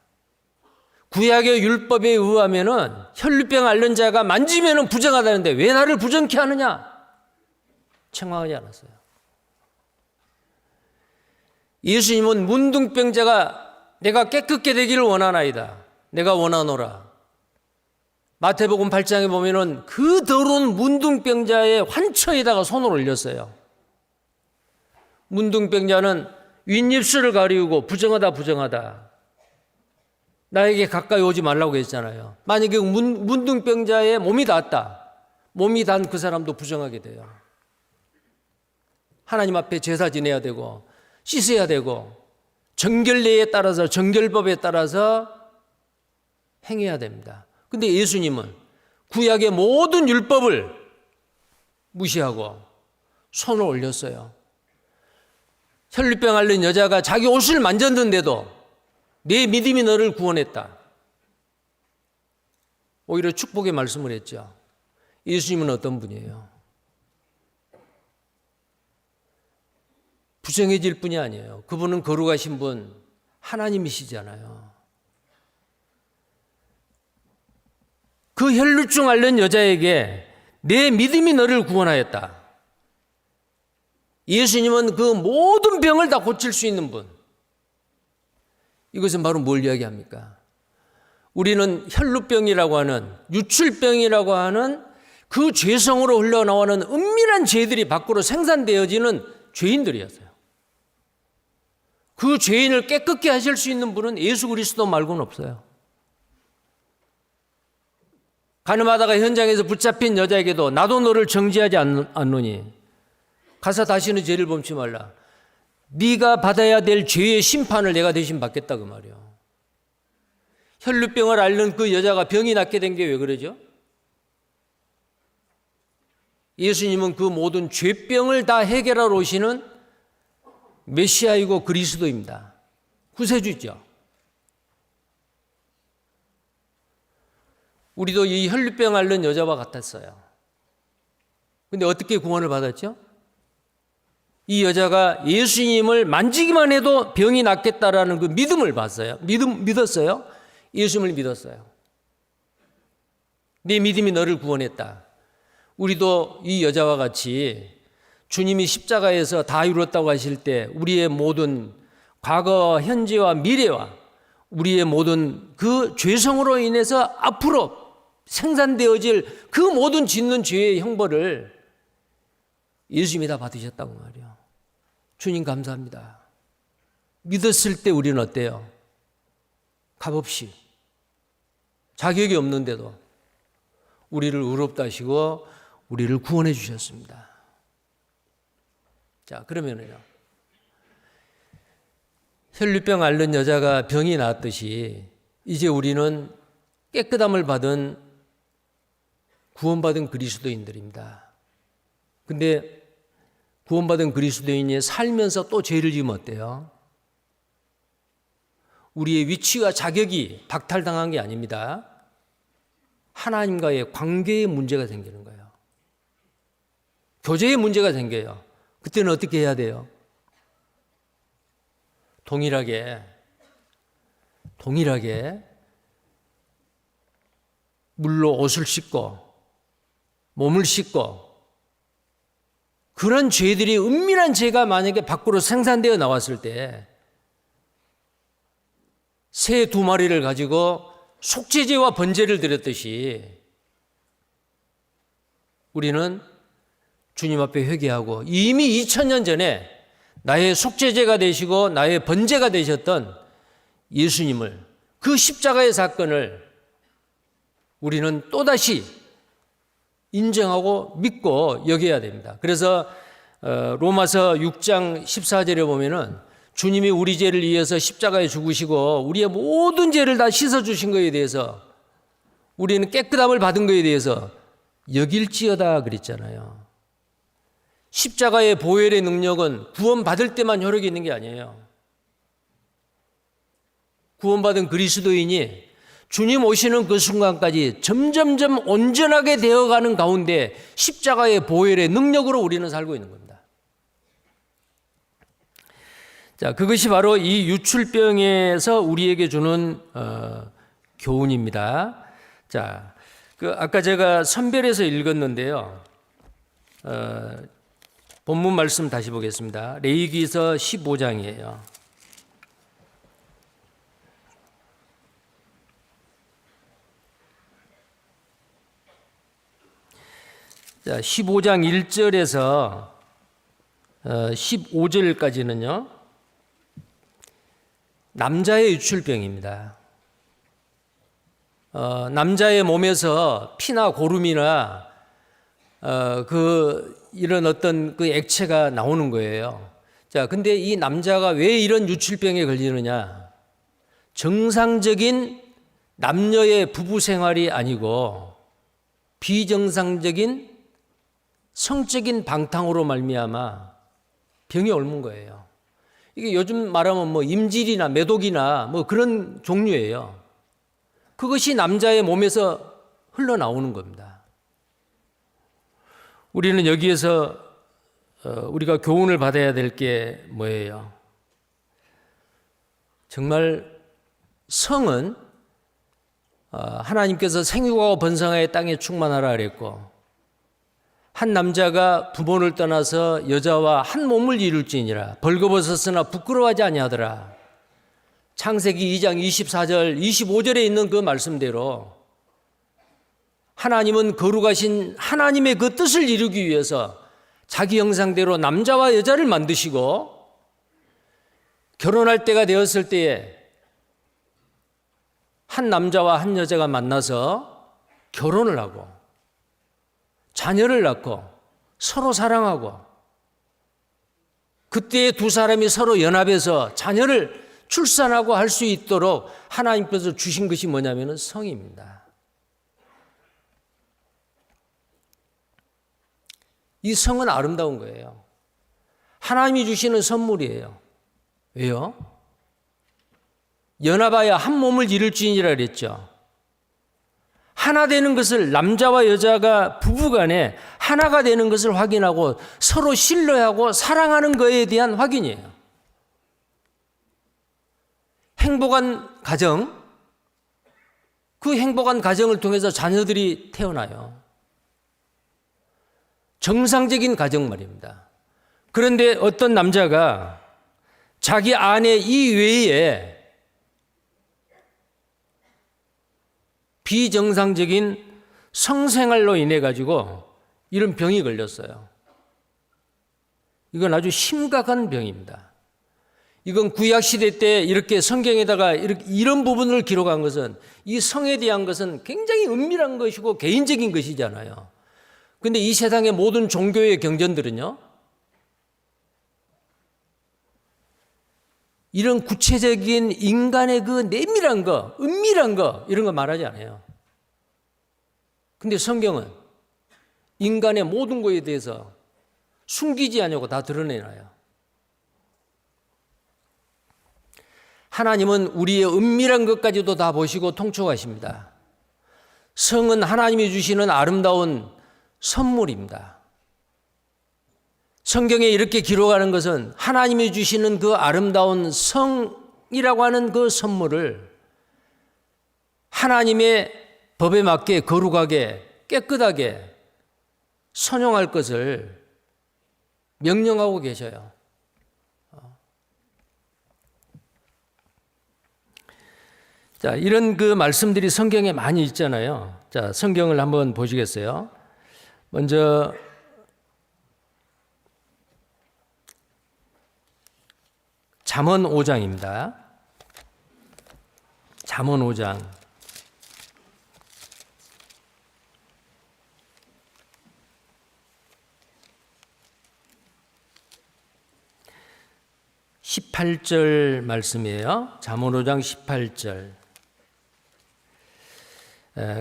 구약의 율법에 의하면은 혈루병 앓는 자가 만지면은 부정하다는데 왜 나를 부정케 하느냐? 책망하지 않았어요. 예수님은 문둥병자가 내가 깨끗게 되기를 원하나이다. 내가 원하노라. 마태복음 8장에 보면은 그 더러운 문둥병자의 환처에다가 손을 올렸어요. 문둥병자는 윗입술을 가리우고 부정하다. 나에게 가까이 오지 말라고 했잖아요. 만약에 문둥병자의 몸이 닿았다. 몸이 닿은 그 사람도 부정하게 돼요. 하나님 앞에 제사 지내야 되고 씻어야 되고 정결례에 따라서 정결법에 따라서 행해야 됩니다. 근데 예수님은 구약의 모든 율법을 무시하고 손을 올렸어요. 혈루병 앓는 여자가 자기 옷을 만졌는데도 내 믿음이 너를 구원했다. 오히려 축복의 말씀을 했죠. 예수님은 어떤 분이에요? 부정해질 뿐이 아니에요. 그분은 거룩하신 분, 하나님이시잖아요. 그 혈루증 앓는 여자에게 내 믿음이 너를 구원하였다. 예수님은 그 모든 병을 다 고칠 수 있는 분. 이것은 바로 뭘 이야기합니까? 우리는 혈루병이라고 하는 유출병이라고 하는 그 죄성으로 흘러나오는 은밀한 죄들이 밖으로 생산되어지는 죄인들이었어요. 그 죄인을 깨끗게 하실 수 있는 분은 예수 그리스도 말고는 없어요. 가늠하다가 현장에서 붙잡힌 여자에게도 나도 너를 정죄하지 않노니 가서 다시는 죄를 범치 말라. 네가 받아야 될 죄의 심판을 내가 대신 받겠다 그 말이에요. 혈루병을 앓는 그 여자가 병이 낫게 된 게 왜 그러죠? 예수님은 그 모든 죄병을 다 해결하러 오시는 메시아이고 그리스도입니다. 구세주죠. 우리도 이 혈루병 앓는 여자와 같았어요. 근데 어떻게 구원을 받았죠? 이 여자가 예수님을 만지기만 해도 병이 낫겠다라는 그 믿음을 봤어요. 믿었어요. 예수님을 믿었어요. 내 믿음이 너를 구원했다. 우리도 이 여자와 같이 주님이 십자가에서 다 이루었다고 하실 때 우리의 모든 과거, 현재와 미래와 우리의 모든 그 죄성으로 인해서 앞으로 생산되어질 그 모든 짓는 죄의 형벌을 예수님이 다 받으셨다고 말이에요. 주님 감사합니다. 믿었을 때 우리는 어때요? 값없이 자격이 없는데도 우리를 의롭다 하시고 우리를 구원해 주셨습니다. 자, 그러면은요, 혈류병 앓는 여자가 병이 나았듯이 이제 우리는 깨끗함을 받은 구원받은 그리스도인들입니다. 근데 구원받은 그리스도인이 살면서 또 죄를 지으면 어때요? 우리의 위치와 자격이 박탈당한 게 아닙니다. 하나님과의 관계의 문제가 생기는 거예요. 교제의 문제가 생겨요. 그때는 어떻게 해야 돼요? 동일하게 물로 옷을 씻고 몸을 씻고, 그런 죄들이 은밀한 죄가 만약에 밖으로 생산되어 나왔을 때 새 2마리를 가지고 속죄제와 번제를 드렸듯이 우리는 주님 앞에 회개하고 이미 2000년 전에 나의 속죄제가 되시고 나의 번제가 되셨던 예수님을, 그 십자가의 사건을 우리는 또다시 인정하고 믿고 여겨야 됩니다. 그래서 로마서 6장 14절에 보면은 주님이 우리 죄를 위해서 십자가에 죽으시고 우리의 모든 죄를 다 씻어주신 것에 대해서 우리는 깨끗함을 받은 것에 대해서 여길지어다 그랬잖아요. 십자가의 보혈의 능력은 구원받을 때만 효력이 있는 게 아니에요. 구원받은 그리스도인이 주님 오시는 그 순간까지 점점점 온전하게 되어가는 가운데 십자가의 보혈의 능력으로 우리는 살고 있는 겁니다. 자, 그것이 바로 이 유출병에서 우리에게 주는 교훈입니다. 자, 아까 제가 선별해서 읽었는데요. 본문 말씀 다시 보겠습니다. 레위기서 15장이에요. 자, 15장 1절에서 15절까지는요, 남자의 유출병입니다. 남자의 몸에서 피나 고름이나 이런 어떤 그 액체가 나오는 거예요. 자, 근데 이 남자가 왜 이런 유출병에 걸리느냐? 정상적인 남녀의 부부 생활이 아니고 비정상적인 성적인 방탕으로 말미암아 병이 옮은 거예요. 이게 요즘 말하면 뭐 임질이나 매독이나 뭐 그런 종류예요. 그것이 남자의 몸에서 흘러나오는 겁니다. 우리는 여기에서 우리가 교훈을 받아야 될 게 뭐예요? 정말 성은 하나님께서 생육하고 번성하여 땅에 충만하라 그랬고, 한 남자가 부모를 떠나서 여자와 한 몸을 이룰지니라 벌거벗었으나 부끄러워하지 아니하더라. 창세기 2장 24절 25절에 있는 그 말씀대로 하나님은 거룩하신 하나님의 그 뜻을 이루기 위해서 자기 형상대로 남자와 여자를 만드시고, 결혼할 때가 되었을 때에 한 남자와 한 여자가 만나서 결혼을 하고 자녀를 낳고 서로 사랑하고, 그때 두 사람이 서로 연합해서 자녀를 출산하고 할 수 있도록 하나님께서 주신 것이 뭐냐면 성입니다. 이 성은 아름다운 거예요. 하나님이 주시는 선물이에요. 왜요? 연합하여 한 몸을 이룰지니라 그랬죠. 하나 되는 것을, 남자와 여자가 부부간에 하나가 되는 것을 확인하고 서로 신뢰하고 사랑하는 것에 대한 확인이에요. 행복한 가정, 그 행복한 가정을 통해서 자녀들이 태어나요. 정상적인 가정 말입니다. 그런데 어떤 남자가 자기 아내 이외에 비정상적인 성생활로 인해 가지고 이런 병이 걸렸어요. 이건 아주 심각한 병입니다. 이건 구약시대 때 이렇게 성경에다가 이런 부분을 기록한 것은, 이 성에 대한 것은 굉장히 은밀한 것이고 개인적인 것이잖아요. 그런데 이 세상의 모든 종교의 경전들은요, 이런 구체적인 인간의 그 내밀한 거, 은밀한 거, 이런 거 말하지 않아요. 근데 성경은 인간의 모든 것에 대해서 숨기지 않냐고 다 드러내놔요. 하나님은 우리의 은밀한 것까지도 다 보시고 통촉하십니다. 성은 하나님이 주시는 아름다운 선물입니다. 성경에 이렇게 기록하는 것은 하나님이 주시는 그 아름다운 성이라고 하는 그 선물을 하나님의 법에 맞게 거룩하게 깨끗하게 선용할 것을 명령하고 계셔요. 자, 이런 그 말씀들이 성경에 많이 있잖아요. 자, 성경을 한번 보시겠어요? 먼저 잠언 5장입니다. 잠언 5장. 18절 말씀이에요. 잠언 5장 18절.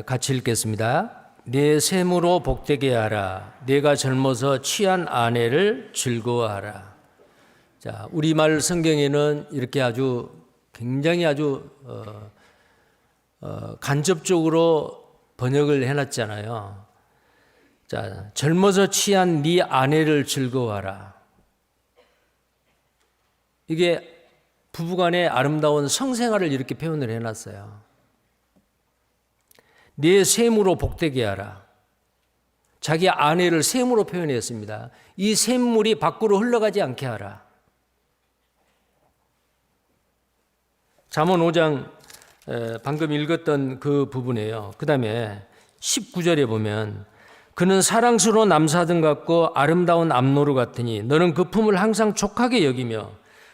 같이 읽겠습니다. 내 셈으로 복되게 하라. 내가 젊어서 취한 아내를 즐거워하라. 자, 우리말 성경에는 이렇게 아주 굉장히 아주 간접적으로 번역을 해놨잖아요. 자, 젊어서 취한 네 아내를 즐거워하라. 이게 부부간의 아름다운 성생활을 이렇게 표현을 해놨어요. 네 셈으로 복되게 하라. 자기 아내를 셈으로 표현했습니다. 이 셈물이 밖으로 흘러가지 않게 하라. 잠언 5장 방금 읽었던 그 부분이에요. 그 다음에 19절에 보면 그는 사랑스러운 남사등 같고 아름다운 암노루 같으니 너는 그 품을 항상 촉하게 여기며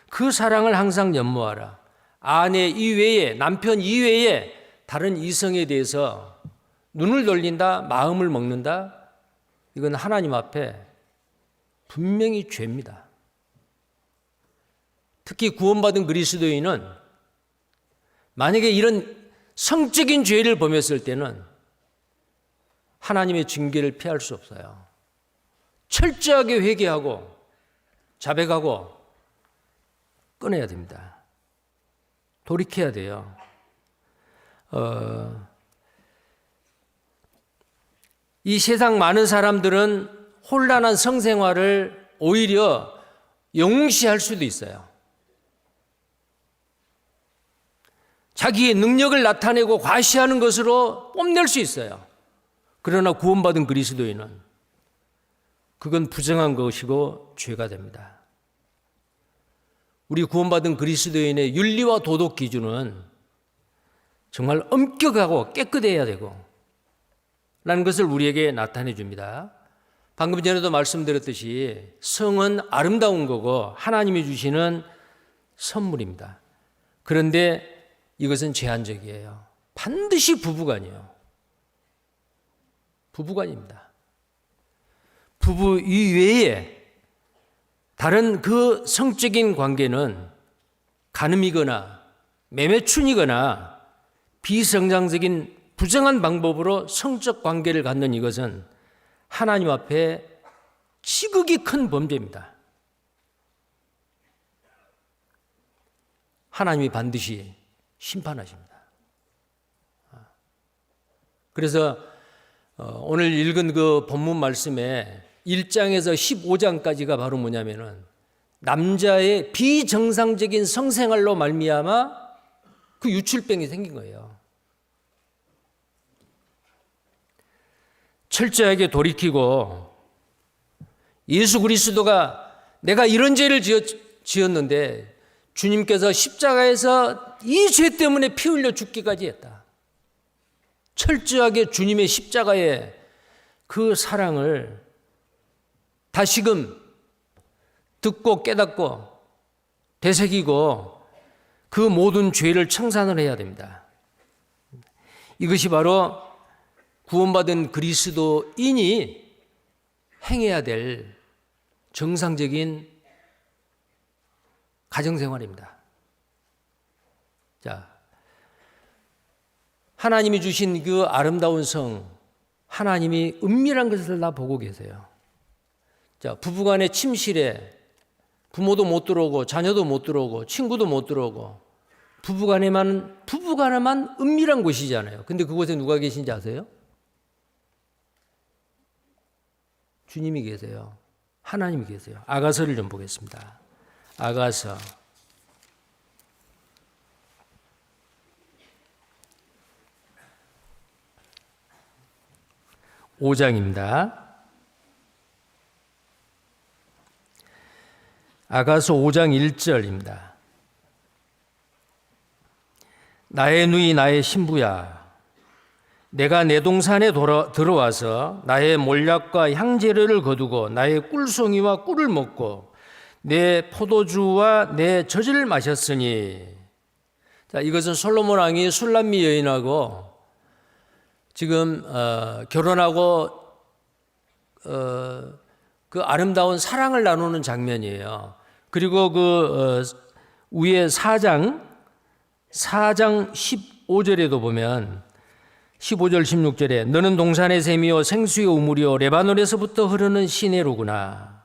그 사랑을 항상 연모하라. 아내 이외에, 남편 이외에 다른 이성에 대해서 눈을 돌린다, 마음을 먹는다, 이건 하나님 앞에 분명히 죄입니다. 특히 구원받은 그리스도인은 만약에 이런 성적인 죄를 범했을 때는 하나님의 징계를 피할 수 없어요. 철저하게 회개하고 자백하고 끊어야 됩니다. 돌이켜야 돼요. 이 세상 많은 사람들은 혼란한 성생활을 오히려 영웅시할 수도 있어요. 자기의 능력을 나타내고 과시하는 것으로 뽐낼 수 있어요. 그러나 구원받은 그리스도인은 그건 부정한 것이고 죄가 됩니다. 우리 구원받은 그리스도인의 윤리와 도덕 기준은 정말 엄격하고 깨끗해야 되고 라는 것을 우리에게 나타내 줍니다. 방금 전에도 말씀드렸듯이 성은 아름다운 거고 하나님이 주시는 선물입니다. 그런데 이것은 제한적이에요. 반드시 부부간이에요. 부부간입니다. 부부 이외에 다른 그 성적인 관계는 간음이거나 매매춘이거나 비성장적인 부정한 방법으로 성적 관계를 갖는 이것은 하나님 앞에 지극히 큰 범죄입니다. 하나님이 반드시 심판하십니다. 그래서 오늘 읽은 그 본문 말씀에 1장에서 15장까지가 바로 뭐냐면은 남자의 비정상적인 성생활로 말미암아 그 유출병이 생긴 거예요. 철저하게 돌이키고 예수 그리스도가 내가 이런 죄를 지었는데 주님께서 십자가에서 이 죄 때문에 피 흘려 죽기까지 했다. 철저하게 주님의 십자가의 그 사랑을 다시금 듣고 깨닫고 되새기고 그 모든 죄를 청산을 해야 됩니다. 이것이 바로 구원받은 그리스도인이 행해야 될 정상적인 가정생활입니다. 자, 하나님이 주신 그 아름다운 성, 하나님이 은밀한 것을 다 보고 계세요. 자, 부부간의 침실에 부모도 못 들어오고 자녀도 못 들어오고 친구도 못 들어오고 부부간에만 은밀한 곳이잖아요. 근데 그곳에 누가 계신지 아세요? 주님이 계세요. 하나님이 계세요. 아가서를 좀 보겠습니다. 아가서 5장입니다. 아가서 5장 1절입니다. 나의 누이 나의 신부야, 내가 내 동산에 들어와서 나의 몰약과 향재료를 거두고 나의 꿀송이와 꿀을 먹고 내 포도주와 내 젖을 마셨으니. 자, 이것은 솔로몬 왕이 술람미 여인하고 지금 결혼하고 그 아름다운 사랑을 나누는 장면이에요. 그리고 그 위에 4장 15절에도 보면 15절 16절에 너는 동산의 샘이요 생수의 우물이요 레바논에서부터 흐르는 시내로구나.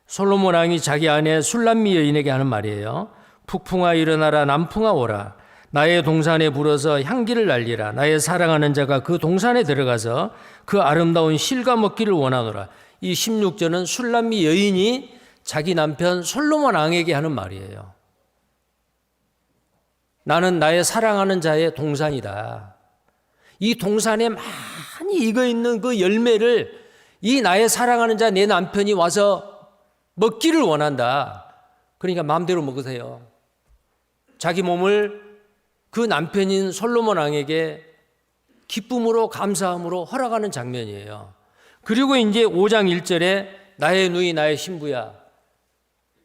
솔로몬 왕이 자기 아내 술람미 여인에게 하는 말이에요. 북풍아 일어나라, 남풍아 오라. 나의 동산에 불어서 향기를 날리라. 나의 사랑하는 자가 그 동산에 들어가서 그 아름다운 실과 먹기를 원하노라. 이 16절은 술람미 여인이 자기 남편 솔로몬 왕에게 하는 말이에요. 나는 나의 사랑하는 자의 동산이다. 이 동산에 많이 익어있는 그 열매를 이 나의 사랑하는 자 내 남편이 와서 먹기를 원한다. 그러니까 마음대로 먹으세요. 자기 몸을 그 남편인 솔로몬 왕에게 기쁨으로 감사함으로 허락하는 장면이에요. 그리고 이제 5장 1절에 나의 누이 나의 신부야,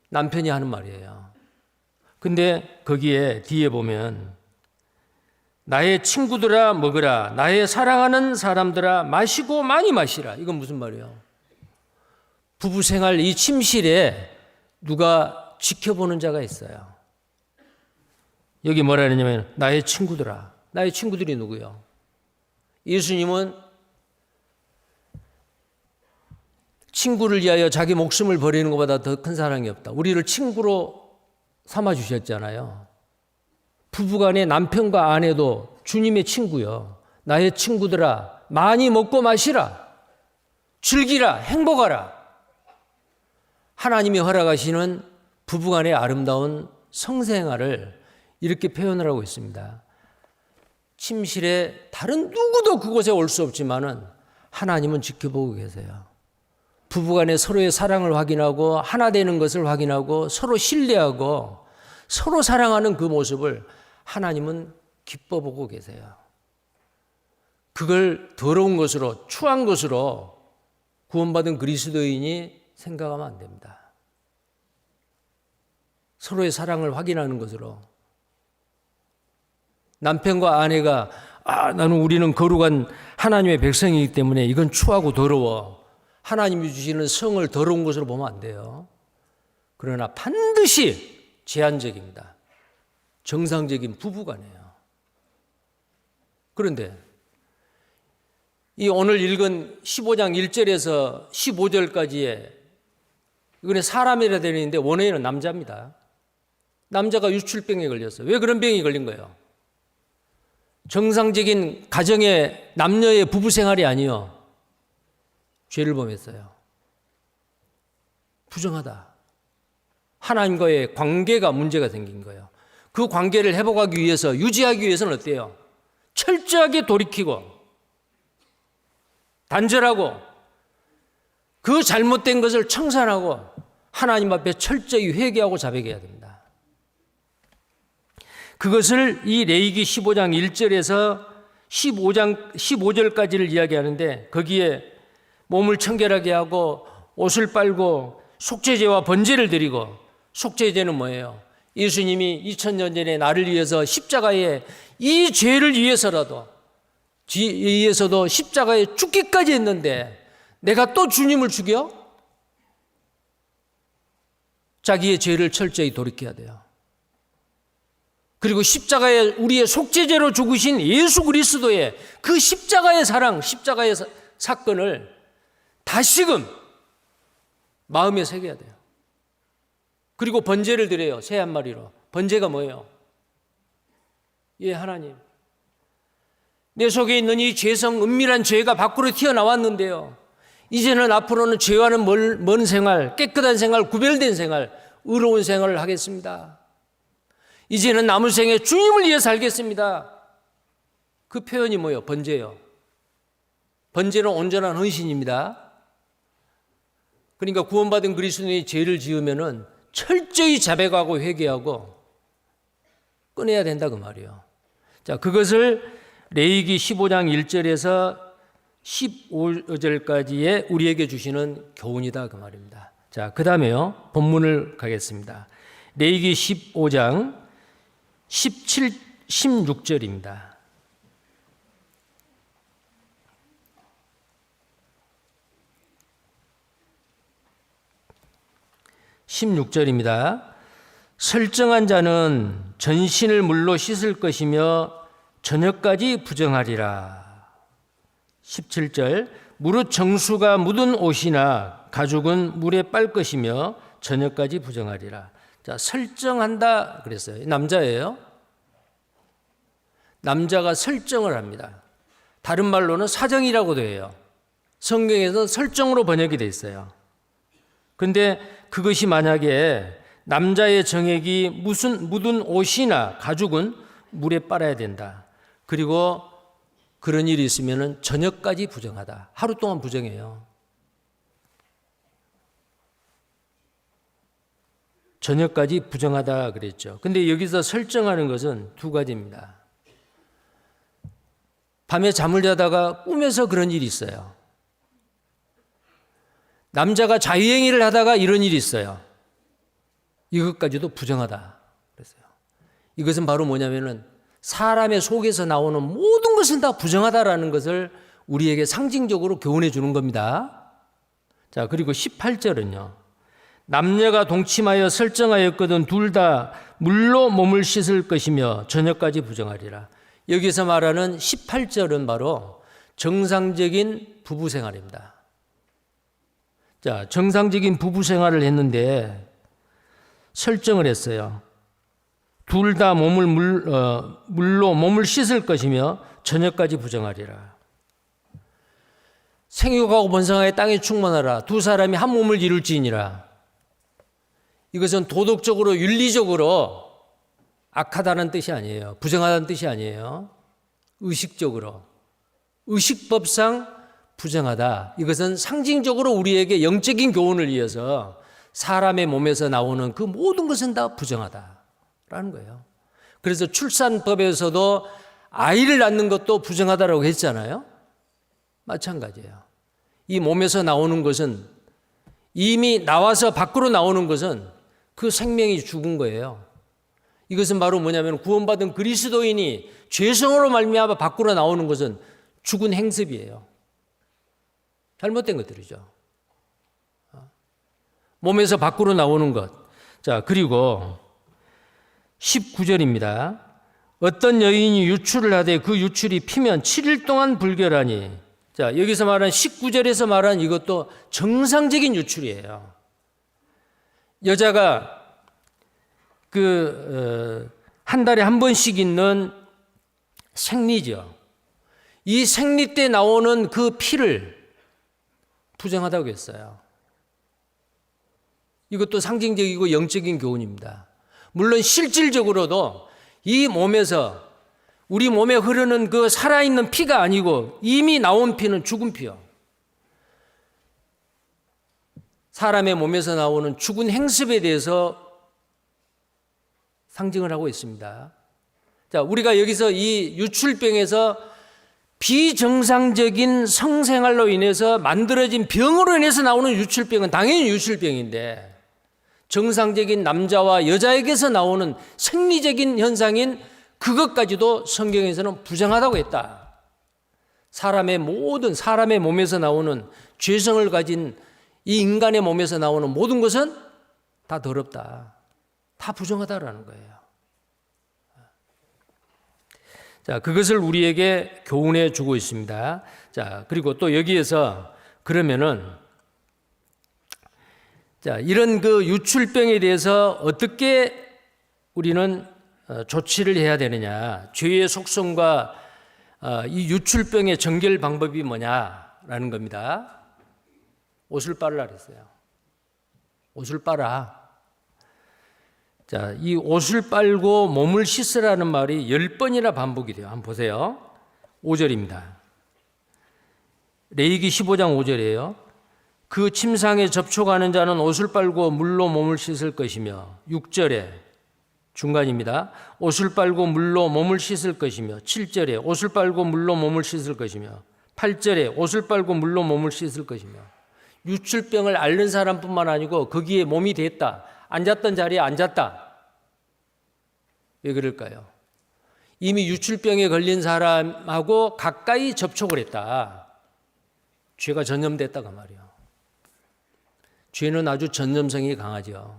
남편이 하는 말이에요. 근데 거기에 뒤에 보면 나의 친구들아 먹으라, 나의 사랑하는 사람들아 마시고 많이 마시라. 이건 무슨 말이에요? 부부 생활 이 침실에 누가 지켜보는 자가 있어요. 여기 뭐라 그러냐면 나의 친구들아. 나의 친구들이 누구요? 예수님은 친구를 위하여 자기 목숨을 버리는 것보다 더 큰 사랑이 없다. 우리를 친구로 삼아주셨잖아요. 부부간의 남편과 아내도 주님의 친구요. 나의 친구들아 많이 먹고 마시라. 즐기라. 행복하라. 하나님이 허락하시는 부부간의 아름다운 성생활을 이렇게 표현을 하고 있습니다. 침실에 다른 누구도 그곳에 올 수 없지만은 하나님은 지켜보고 계세요. 부부간에 서로의 사랑을 확인하고 하나 되는 것을 확인하고 서로 신뢰하고 서로 사랑하는 그 모습을 하나님은 기뻐 보고 계세요. 그걸 더러운 것으로 추한 것으로 구원받은 그리스도인이 생각하면 안 됩니다. 서로의 사랑을 확인하는 것으로 남편과 아내가 우리는 거룩한 하나님의 백성이기 때문에 이건 추하고 더러워. 하나님이 주시는 성을 더러운 것으로 보면 안 돼요. 그러나 반드시 제한적입니다. 정상적인 부부간이에요. 그런데 이 오늘 읽은 15장 1절에서 15절까지의 이거는 사람이라 되어 있는데 원어에는 남자입니다. 남자가 유출병에 걸렸어요. 왜 그런 병이 걸린 거예요? 정상적인 가정의 남녀의 부부 생활이 아니요. 죄를 범했어요. 부정하다. 하나님과의 관계가 문제가 생긴 거예요. 그 관계를 회복하기 위해서, 유지하기 위해서는 어때요? 철저하게 돌이키고 단절하고 그 잘못된 것을 청산하고 하나님 앞에 철저히 회개하고 자백해야 됩니다. 그것을 이 레위기 15장 1절에서 15절까지를 이야기하는데, 거기에 몸을 청결하게 하고 옷을 빨고 속죄제와 번제를 드리고, 속죄제는 뭐예요? 예수님이 2000년 전에 나를 위해서 십자가에 이 죄를 위해서도 십자가에 죽기까지 했는데 내가 또 주님을 죽여? 자기의 죄를 철저히 돌이켜야 돼요. 그리고 십자가에 우리의 속죄제로 죽으신 예수 그리스도의 그 십자가의 사랑, 십자가의 사건을 다시금 마음에 새겨야 돼요. 그리고 번제를 드려요. 새 한 마리로. 번제가 뭐예요? 예, 하나님, 내 속에 있는 이 죄성, 은밀한 죄가 밖으로 튀어나왔는데요, 이제는 앞으로는 죄와는 먼 생활, 깨끗한 생활, 구별된 생활, 의로운 생활을 하겠습니다. 이제는 남은 생에 주님을 위해 살겠습니다. 그 표현이 뭐예요? 번제예요. 번제는 온전한 헌신입니다. 그러니까 구원받은 그리스도인이 죄를 지으면은 철저히 자백하고 회개하고 꺼내야 된다 그 말이에요. 자, 그것을 레위기 15장 1절에서 15절까지의 우리에게 주시는 교훈이다 그 말입니다. 자, 그 다음에요, 본문을 가겠습니다. 레위기 15장 16절입니다. 설정한 자는 전신을 물로 씻을 것이며 저녁까지 부정하리라. 17절, 무릇 정수가 묻은 옷이나 가죽은 물에 빨 것이며 저녁까지 부정하리라. 자, 설정한다 그랬어요. 남자예요. 남자가 설정을 합니다. 다른 말로는 사정이라고도 해요. 성경에서 설정으로 번역이 되어 있어요. 그런데 그것이 만약에 남자의 정액이 묻은 옷이나 가죽은 물에 빨아야 된다. 그리고 그런 일이 있으면 저녁까지 부정하다. 하루 동안 부정해요. 저녁까지 부정하다 그랬죠. 근데 여기서 설정하는 것은 두 가지입니다. 밤에 잠을 자다가 꿈에서 그런 일이 있어요. 남자가 자유행위를 하다가 이런 일이 있어요. 이것까지도 부정하다 그랬어요. 이것은 바로 뭐냐면은 사람의 속에서 나오는 모든 것은 다 부정하다라는 것을 우리에게 상징적으로 교훈해 주는 겁니다. 자, 그리고 18절은요. 남녀가 동침하여 설정하였거든 둘 다 물로 몸을 씻을 것이며 저녁까지 부정하리라. 여기서 말하는 18절은 바로 정상적인 부부 생활입니다. 자, 정상적인 부부 생활을 했는데 설정을 했어요. 둘 다 물로 몸을 씻을 것이며 저녁까지 부정하리라. 생육하고 번성하여 땅에 충만하라. 두 사람이 한 몸을 이룰지니라. 이것은 도덕적으로 윤리적으로 악하다는 뜻이 아니에요. 부정하다는 뜻이 아니에요. 의식적으로, 의식법상 부정하다. 이것은 상징적으로 우리에게 영적인 교훈을 이어서 사람의 몸에서 나오는 그 모든 것은 다 부정하다라는 거예요. 그래서 출산법에서도 아이를 낳는 것도 부정하다라고 했잖아요. 마찬가지예요. 이 몸에서 나오는 것은, 이미 나와서 밖으로 나오는 것은 그 생명이 죽은 거예요. 이것은 바로 뭐냐면 구원받은 그리스도인이 죄성으로 말미암아 밖으로 나오는 것은 죽은 행습이에요. 잘못된 것들이죠. 몸에서 밖으로 나오는 것. 자, 그리고 19절입니다. 어떤 여인이 유출을 하되 그 유출이 피면 7일 동안 불결하니. 자, 여기서 말한 19절에서 말한 이것도 정상적인 유출이에요. 여자가 한 달에 한 번씩 있는 생리죠. 이 생리 때 나오는 그 피를 부정하다고 했어요. 이것도 상징적이고 영적인 교훈입니다. 물론 실질적으로도 이 몸에서, 우리 몸에 흐르는 그 살아있는 피가 아니고 이미 나온 피는 죽은 피요. 사람의 몸에서 나오는 죽은 행습에 대해서 상징을 하고 있습니다. 자, 우리가 여기서 이 유출병에서 비정상적인 성생활로 인해서 만들어진 병으로 인해서 나오는 유출병은 당연히 유출병인데, 정상적인 남자와 여자에게서 나오는 생리적인 현상인 그것까지도 성경에서는 부정하다고 했다. 사람의 몸에서 나오는 죄성을 가진 이 인간의 몸에서 나오는 모든 것은 다 더럽다, 다 부정하다라는 거예요. 자, 그것을 우리에게 교훈해 주고 있습니다. 자, 그리고 또 여기에서 그러면은, 자, 이런 그 유출병에 대해서 어떻게 우리는 조치를 해야 되느냐, 죄의 속성과 이 유출병의 정결 방법이 뭐냐라는 겁니다. 옷을 빨으라 그랬어요. 옷을 빨아. 자, 이 옷을 빨고 몸을 씻으라는 말이 10번이나 반복이 돼요. 한번 보세요. 5절입니다. 레위기 15장 5절이에요. 그 침상에 접촉하는 자는 옷을 빨고 물로 몸을 씻을 것이며, 6절에 중간입니다. 옷을 빨고 물로 몸을 씻을 것이며, 7절에 옷을 빨고 물로 몸을 씻을 것이며, 8절에 옷을 빨고 물로 몸을 씻을 것이며. 유출병을 앓는 사람뿐만 아니고 거기에 몸이 됐다, 앉았던 자리에 앉았다. 왜 그럴까요? 이미 유출병에 걸린 사람하고 가까이 접촉을 했다. 죄가 전염됐다가 말이에요. 죄는 아주 전염성이 강하죠.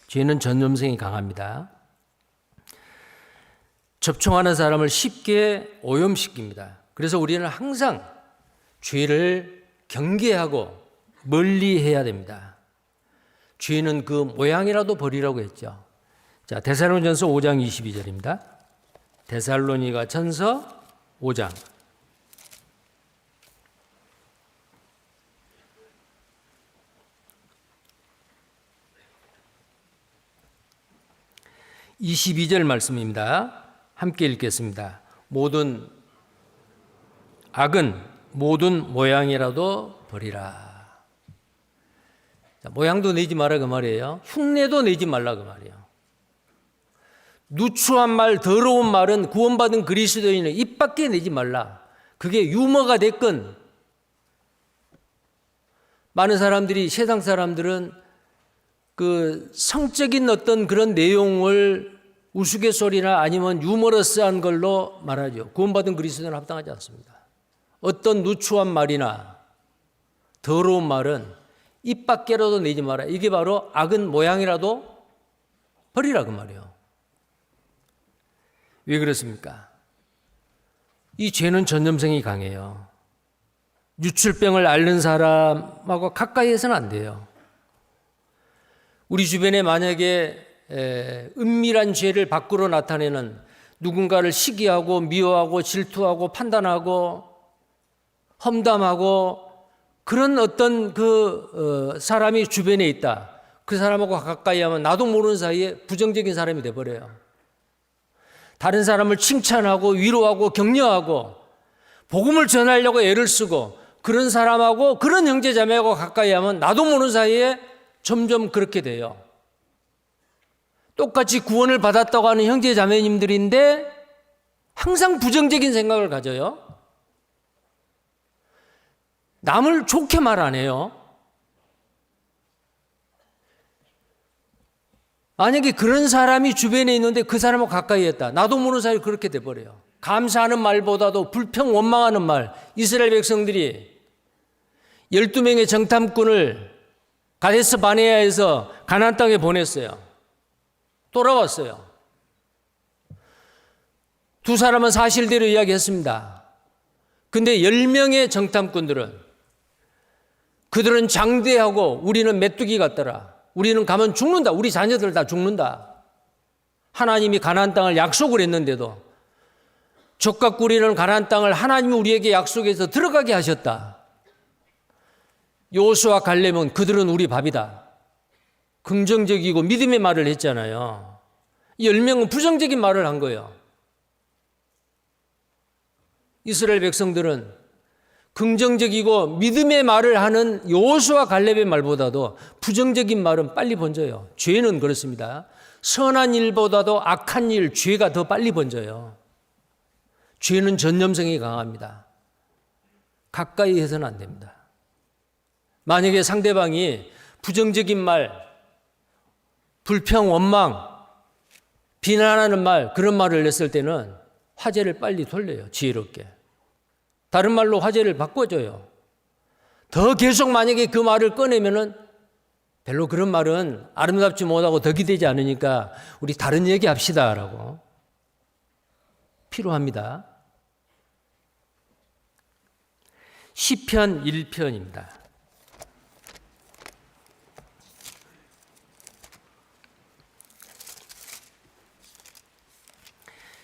죄는 전염성이 강합니다. 접촉하는 사람을 쉽게 오염시킵니다. 그래서 우리는 항상 죄를 경계하고 멀리 해야 됩니다. 죄는 그 모양이라도 버리라고 했죠. 자, 데살로니가전서 5장 22절입니다. 데살로니가전서 5장 22절 말씀입니다. 함께 읽겠습니다. 모든 악은 모든 모양이라도 버리라. 자, 모양도 내지 마라 그 말이에요. 흉내도 내지 말라 그 말이에요. 누추한 말, 더러운 말은 구원받은 그리스도인은 입 밖에 내지 말라. 그게 유머가 됐건, 많은 사람들이, 세상 사람들은 그 성적인 어떤 그런 내용을 우스갯소리나 아니면 유머러스한 걸로 말하죠. 구원받은 그리스도는 합당하지 않습니다. 어떤 누추한 말이나 더러운 말은 입 밖에라도 내지 마라. 이게 바로 악은 모양이라도 버리라 그 말이에요. 왜 그렇습니까? 이 죄는 전염성이 강해요. 유출병을 앓는 사람하고 가까이 해서는 안 돼요. 우리 주변에 만약에 은밀한 죄를 밖으로 나타내는, 누군가를 시기하고 미워하고 질투하고 판단하고 험담하고 그런 어떤 사람이 주변에 있다. 그 사람하고 가까이 하면 나도 모르는 사이에 부정적인 사람이 돼버려요. 다른 사람을 칭찬하고 위로하고 격려하고 복음을 전하려고 애를 쓰고 그런 사람하고, 그런 형제자매하고 가까이 하면 나도 모르는 사이에 점점 그렇게 돼요. 똑같이 구원을 받았다고 하는 형제자매님들인데 항상 부정적인 생각을 가져요. 남을 좋게 말 안 해요. 만약에 그런 사람이 주변에 있는데 그 사람하고 가까이 했다. 나도 모르는 사이에 그렇게 돼버려요. 감사하는 말보다도 불평 원망하는 말. 이스라엘 백성들이 12명의 정탐꾼을 가데스 바네아에서 가나안 땅에 보냈어요. 돌아왔어요. 두 사람은 사실대로 이야기했습니다. 근데 10명의 정탐꾼들은, 그들은 장대하고 우리는 메뚜기 같더라. 우리는 가면 죽는다. 우리 자녀들 다 죽는다. 하나님이 가나안 땅을 약속을 했는데도, 적과 꿀이는 가나안 땅을 하나님이 우리에게 약속해서 들어가게 하셨다. 여호수아 갈렙은 그들은 우리 밥이다. 긍정적이고 믿음의 말을 했잖아요. 10명은 부정적인 말을 한 거예요. 이스라엘 백성들은 긍정적이고 믿음의 말을 하는 여호수아 갈렙의 말보다도 부정적인 말은 빨리 번져요. 죄는 그렇습니다. 선한 일보다도 악한 일, 죄가 더 빨리 번져요. 죄는 전염성이 강합니다. 가까이 해서는 안 됩니다. 만약에 상대방이 부정적인 말, 불평, 원망, 비난하는 말, 그런 말을 냈을 때는 화제를 빨리 돌려요. 지혜롭게. 다른 말로 화제를 바꿔줘요. 더 계속 만약에 그 말을 꺼내면은 별로 그런 말은 아름답지 못하고 덕이 되지 않으니까 우리 다른 얘기 합시다 라고 필요합니다. 시편 1편입니다.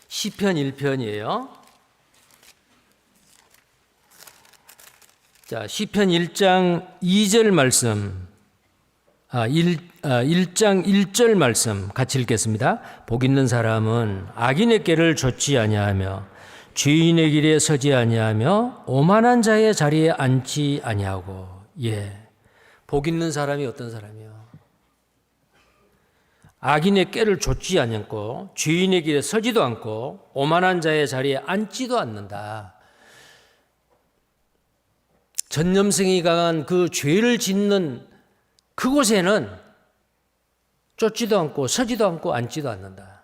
시편 1편이에요. 자, 시편 1장 2절 말씀, 1장 1절 말씀 같이 읽겠습니다. 복 있는 사람은 악인의 꾀를 좇지 아니하며 죄인의 길에 서지 아니하며 오만한 자의 자리에 앉지 아니하고. 복 있는 사람이 어떤 사람이요? 악인의 꾀를 좇지 않고 죄인의 길에 서지도 않고 오만한 자의 자리에 앉지도 않는다. 전염성이 강한 그 죄를 짓는 그곳에는 쫓지도 않고 서지도 않고 앉지도 않는다.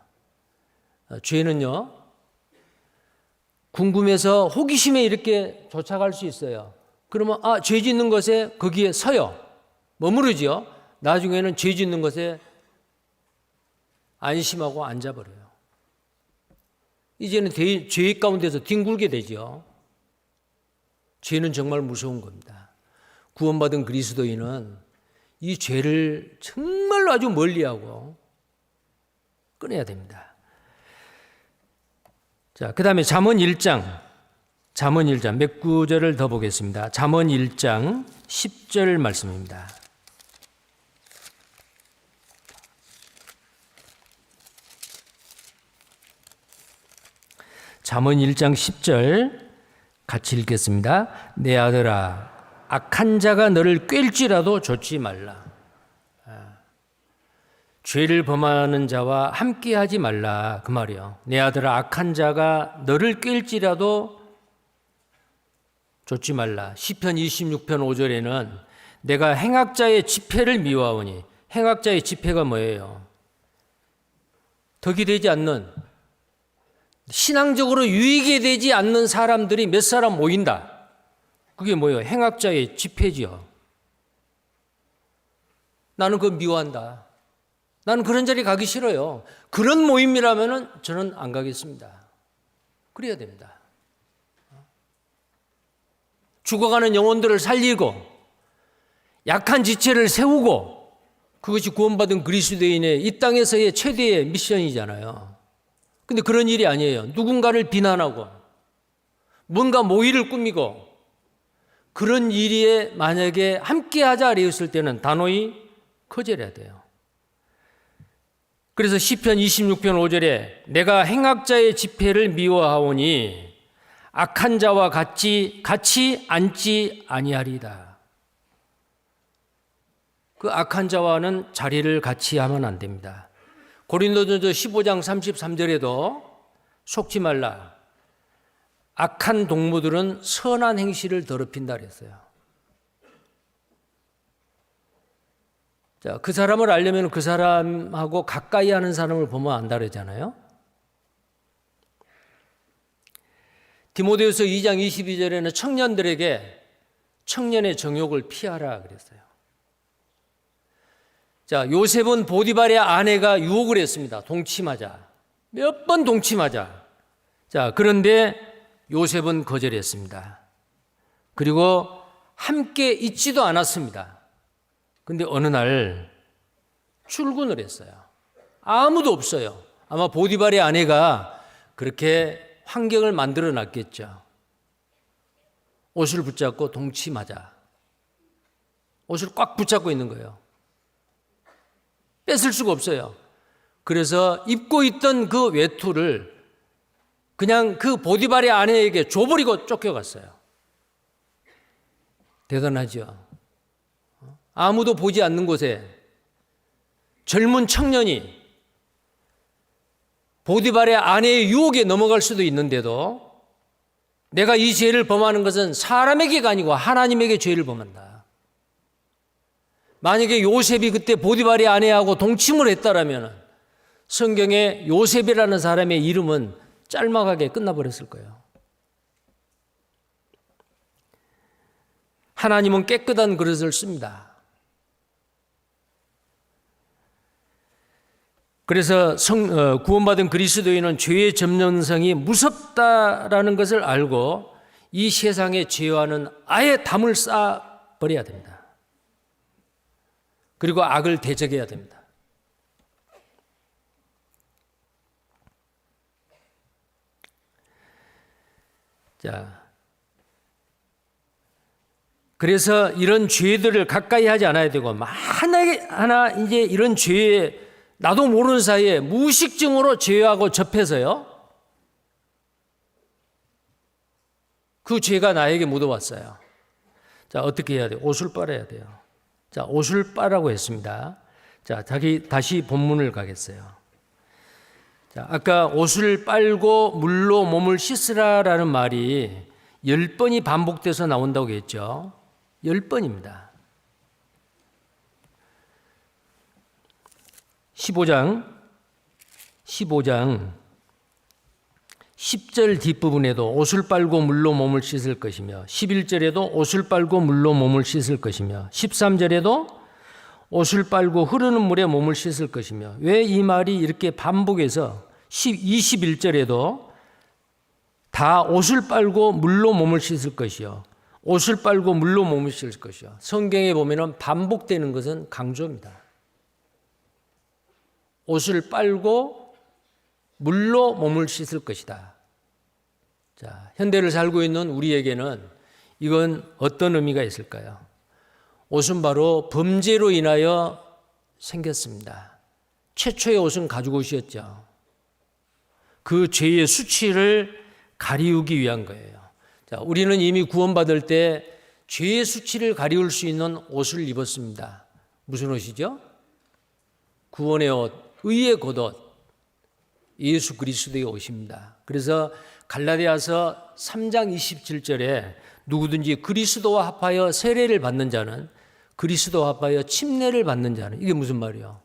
죄는요, 궁금해서 호기심에 이렇게 쫓아갈 수 있어요. 그러면 죄 짓는 것에 거기에 서요. 머무르지요. 나중에는 죄 짓는 것에 안심하고 앉아버려요. 이제는 죄 가운데서 뒹굴게 되죠. 죄는 정말 무서운 겁니다. 구원받은 그리스도인은 이 죄를 정말로 아주 멀리하고 끊어야 됩니다. 자, 그 다음에 잠언 1장 몇 구절을 더 보겠습니다. 잠언 1장 10절 말씀입니다. 잠언 1장 10절 같이 읽겠습니다. 내 아들아, 악한 자가 너를 꿰일지라도 좇지 말라. 죄를 범하는 자와 함께하지 말라, 그 말이요. 내 아들아, 악한 자가 너를 꿰일지라도 좇지 말라. 시편 26편 5절에는 내가 행악자의 지폐를 미워하오니, 행악자의 지폐가 뭐예요? 덕이 되지 않는, 신앙적으로 유익이 되지 않는 사람들이 몇 사람 모인다. 그게 뭐예요? 행악자의 집회지요. 나는 그거 미워한다. 나는 그런 자리 가기 싫어요. 그런 모임이라면 저는 안 가겠습니다. 그래야 됩니다. 죽어가는 영혼들을 살리고 약한 지체를 세우고, 그것이 구원받은 그리스도인의 이 땅에서의 최대의 미션이잖아요. 근데 그런 일이 아니에요. 누군가를 비난하고 뭔가 모의를 꾸미고 그런 일에 만약에 함께하자 이랬을 때는 단호히 거절해야 돼요. 그래서 시편 26편 5절에 내가 행악자의 지폐를 미워하오니 악한 자와 같이 앉지 아니하리이다. 그 악한 자와는 자리를 같이 하면 안 됩니다. 고린도전서 15장 33절에도 속지 말라. 악한 동무들은 선한 행실을 더럽힌다 그랬어요. 자, 그 사람을 알려면 그 사람하고 가까이 하는 사람을 보면 안다 그러잖아요. 디모데후서 2장 22절에는 청년들에게 청년의 정욕을 피하라 그랬어요. 자, 요셉은 보디발의 아내가 유혹을 했습니다. 동침하자. 몇 번 동침하자. 자, 그런데 요셉은 거절했습니다. 그리고 함께 있지도 않았습니다. 근데 어느 날 출근을 했어요. 아무도 없어요. 아마 보디발의 아내가 그렇게 환경을 만들어 놨겠죠. 옷을 붙잡고 동침하자. 옷을 꽉 붙잡고 있는 거예요. 뺏을 수가 없어요. 그래서 입고 있던 그 외투를 그냥 그 보디발의 아내에게 줘버리고 쫓겨갔어요. 대단하죠. 아무도 보지 않는 곳에 젊은 청년이 보디발의 아내의 유혹에 넘어갈 수도 있는데도 내가 이 죄를 범하는 것은 사람에게가 아니고 하나님에게 죄를 범한다. 만약에 요셉이 그때 보디발의 아내하고 동침을 했다라면 성경에 요셉이라는 사람의 이름은 짤막하게 끝나버렸을 거예요. 하나님은 깨끗한 그릇을 씁니다. 그래서 구원받은 그리스도인은 죄의 점령성이 무섭다라는 것을 알고 이 세상의 죄와는 아예 담을 쌓아버려야 됩니다. 그리고 악을 대적해야 됩니다. 자, 그래서 이런 죄들을 가까이 하지 않아야 되고 만약에 하나 이제 이런 죄에 나도 모르는 사이에 무의식적으로 죄하고 접해서요. 그 죄가 나에게 묻어왔어요. 자, 어떻게 해야 돼요? 옷을 빨아야 돼요. 자, 옷을 빨라고 했습니다. 자, 다시 본문을 가겠어요. 자, 아까 옷을 빨고 물로 몸을 씻으라라는 말이 10번이 반복돼서 나온다고 했죠. 10번입니다. 15장 10절 뒷부분에도 옷을 빨고 물로 몸을 씻을 것이며 11절에도 옷을 빨고 물로 몸을 씻을 것이며 13절에도 옷을 빨고 흐르는 물에 몸을 씻을 것이며 왜 이 말이 이렇게 반복해서 21절에도 다 옷을 빨고 물로 몸을 씻을 것이요 옷을 빨고 물로 몸을 씻을 것이요 성경에 보면은 반복되는 것은 강조입니다. 옷을 빨고 물로 몸을 씻을 것이다. 자, 현대를 살고 있는 우리에게는 이건 어떤 의미가 있을까요? 옷은 바로 범죄로 인하여 생겼습니다. 최초의 옷은 가죽 옷이었죠. 그 죄의 수치를 가리우기 위한 거예요. 자, 우리는 이미 구원받을 때 죄의 수치를 가리울 수 있는 옷을 입었습니다. 무슨 옷이죠? 구원의 옷, 의의 겉옷, 예수 그리스도의 옷입니다. 그래서 갈라디아서 3장 27절에 누구든지 그리스도와 합하여 세례를 받는 자는 그리스도와 합하여 침례를 받는 자는 이게 무슨 말이에요?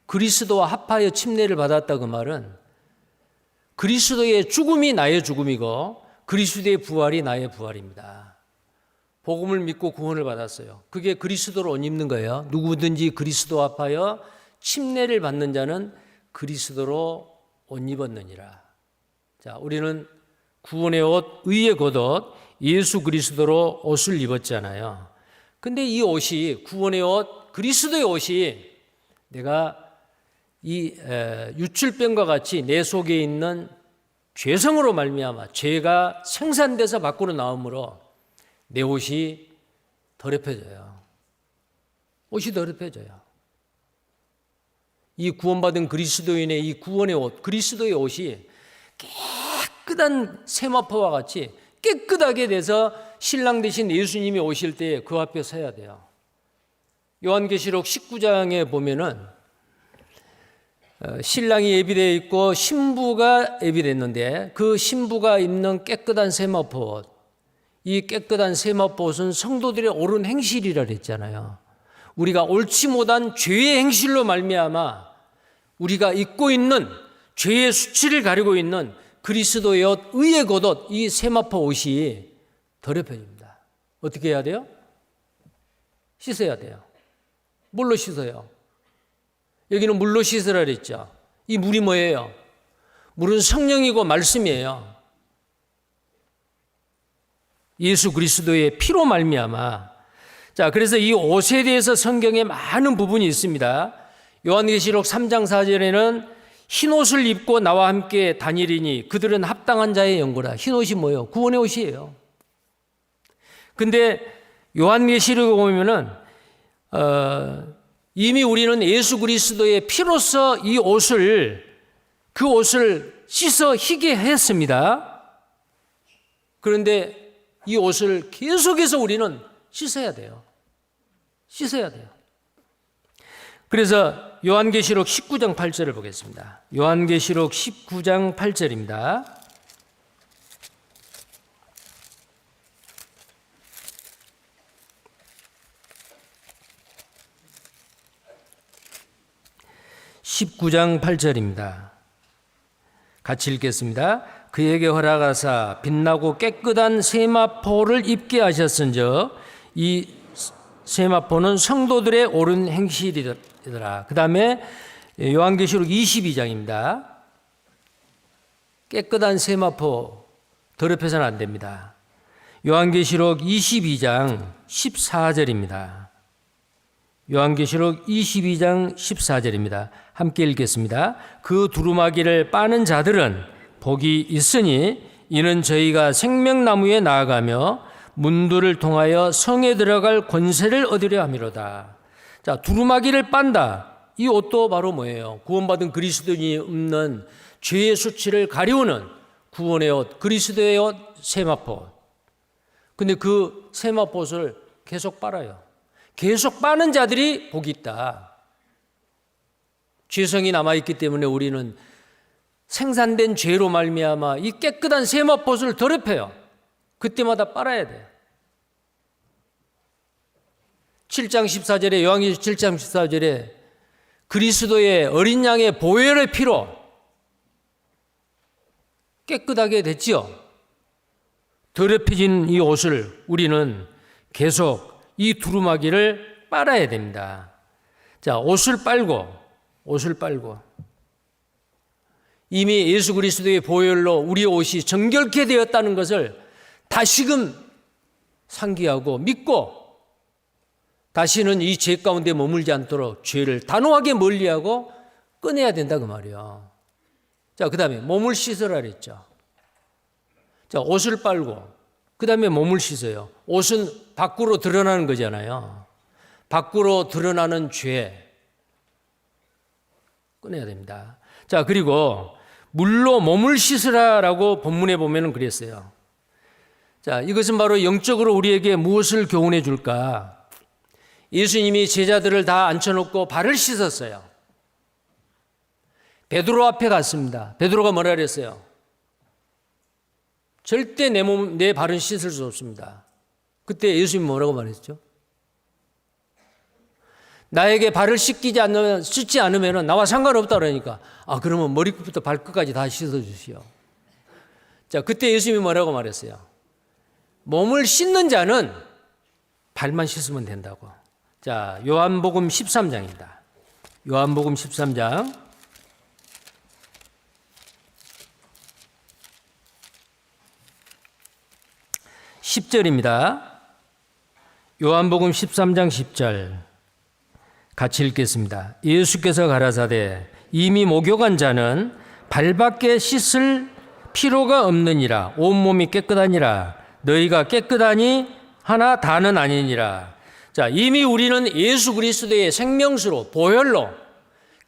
그리스도와 합하여 침례를 받았다 그 말은 그리스도의 죽음이 나의 죽음이고 그리스도의 부활이 나의 부활입니다. 복음을 믿고 구원을 받았어요. 그게 그리스도로 옷 입는 거예요. 누구든지 그리스도와 합하여 침례를 받는 자는 그리스도로 옷 입었느니라. 자, 우리는 구원의 옷, 의의 겉옷, 예수 그리스도로 옷을 입었잖아요. 근데 이 옷이 구원의 옷, 그리스도의 옷이 내가 이 유출병과 같이 내 속에 있는 죄성으로 말미암아 죄가 생산돼서 밖으로 나오므로 내 옷이 더럽혀져요. 옷이 더럽혀져요. 이 구원받은 그리스도인의 이 구원의 옷, 그리스도의 옷이 깨끗한 세마포와 같이 깨끗하게 돼서 신랑 되신 예수님이 오실 때 그 앞에 서야 돼요. 요한계시록 19장에 보면은 신랑이 예비되어 있고 신부가 예비됐는데 그 신부가 입는 깨끗한 세마포 옷, 이 깨끗한 세마포 옷은 성도들의 옳은 행실이라 그랬잖아요. 우리가 옳지 못한 죄의 행실로 말미암아 우리가 입고 있는 죄의 수치를 가리고 있는 그리스도의 옷, 의의 겉옷, 이 세마포 옷이 더럽혀집니다. 어떻게 해야 돼요? 씻어야 돼요. 물로 씻어요. 여기는 물로 씻으라 그랬죠. 이 물이 뭐예요? 물은 성령이고 말씀이에요. 예수 그리스도의 피로 말미암아. 자, 그래서 이 옷에 대해서 성경에 많은 부분이 있습니다. 요한계시록 3장 4절에는 흰 옷을 입고 나와 함께 다니리니 그들은 합당한 자의 연고라. 흰 옷이 뭐예요? 구원의 옷이에요. 근데 요한계시록에 보면은 이미 우리는 예수 그리스도의 피로서 이 옷을 그 옷을 씻어 희게 했습니다. 그런데 이 옷을 계속해서 우리는 씻어야 돼요. 씻어야 돼요. 그래서 요한계시록 19장 8절을 보겠습니다. 요한계시록 19장 8절입니다. (19장 8절입니다) 같이 읽겠습니다. 그에게 허락하사 빛나고 깨끗한 세마포를 입게 하셨은즉 이 세마포는 성도들의 옳은 행실이더라. 그 다음에 요한계시록 22장입니다. 깨끗한 세마포 더럽혀서는 안 됩니다. 요한계시록 22장 14절입니다. 요한계시록 22장 14절입니다. 함께 읽겠습니다. 그 두루마기를 빠는 자들은 복이 있으니 이는 저희가 생명나무에 나아가며 문들을 통하여 성에 들어갈 권세를 얻으려 함이로다. 자, 두루마기를 빤다. 이 옷도 바로 뭐예요? 구원받은 그리스도인이 입는 죄의 수치를 가리우는 구원의 옷, 그리스도의 옷, 세마포. 근데 그 세마포를 계속 빨아요. 계속 빠는 자들이 복이 있다. 죄성이 남아있기 때문에 우리는 생산된 죄로 말미암아 이 깨끗한 세마포를 더럽혀요. 그때마다 빨아야 돼요. 7장 14절에 요한계시록 7장 14절에 그리스도의 어린 양의 보혈의 피로 깨끗하게 됐지요. 더럽혀진 이 옷을 우리는 계속 이 두루마기를 빨아야 됩니다. 자, 옷을 빨고 이미 예수 그리스도의 보혈로 우리의 옷이 정결케 되었다는 것을 다시금 상기하고 믿고 다시는 이 죄 가운데 머물지 않도록 죄를 단호하게 멀리하고 꺼내야 된다 그 말이에요. 자, 그 다음에 몸을 씻으라 그랬죠. 자, 옷을 빨고 그 다음에 몸을 씻어요. 옷은 밖으로 드러나는 거잖아요. 밖으로 드러나는 죄 꺼내야 됩니다. 자, 그리고 물로 몸을 씻으라라고 본문에 보면은 그랬어요. 자, 이것은 바로 영적으로 우리에게 무엇을 교훈해 줄까? 예수님이 제자들을 다 앉혀놓고 발을 씻었어요. 베드로 앞에 갔습니다. 베드로가 뭐라 그랬어요? 절대 내 발은 씻을 수 없습니다. 그때 예수님이 뭐라고 말했죠? 나에게 발을 씻지 않으면 나와 상관없다 그러니까 그러면 머리끝부터 발끝까지 다 씻어주시오. 자, 그때 예수님이 뭐라고 말했어요? 몸을 씻는 자는 발만 씻으면 된다고. 자, 요한복음 13장입니다. 요한복음 13장 10절입니다. 요한복음 13장 10절 같이 읽겠습니다. 예수께서 가라사대 이미 목욕한 자는 발밖에 씻을 필요가 없느니라. 온몸이 깨끗하니라. 너희가 깨끗하니 하나 다는 아니니라. 자, 이미 우리는 예수 그리스도의 생명수로 보혈로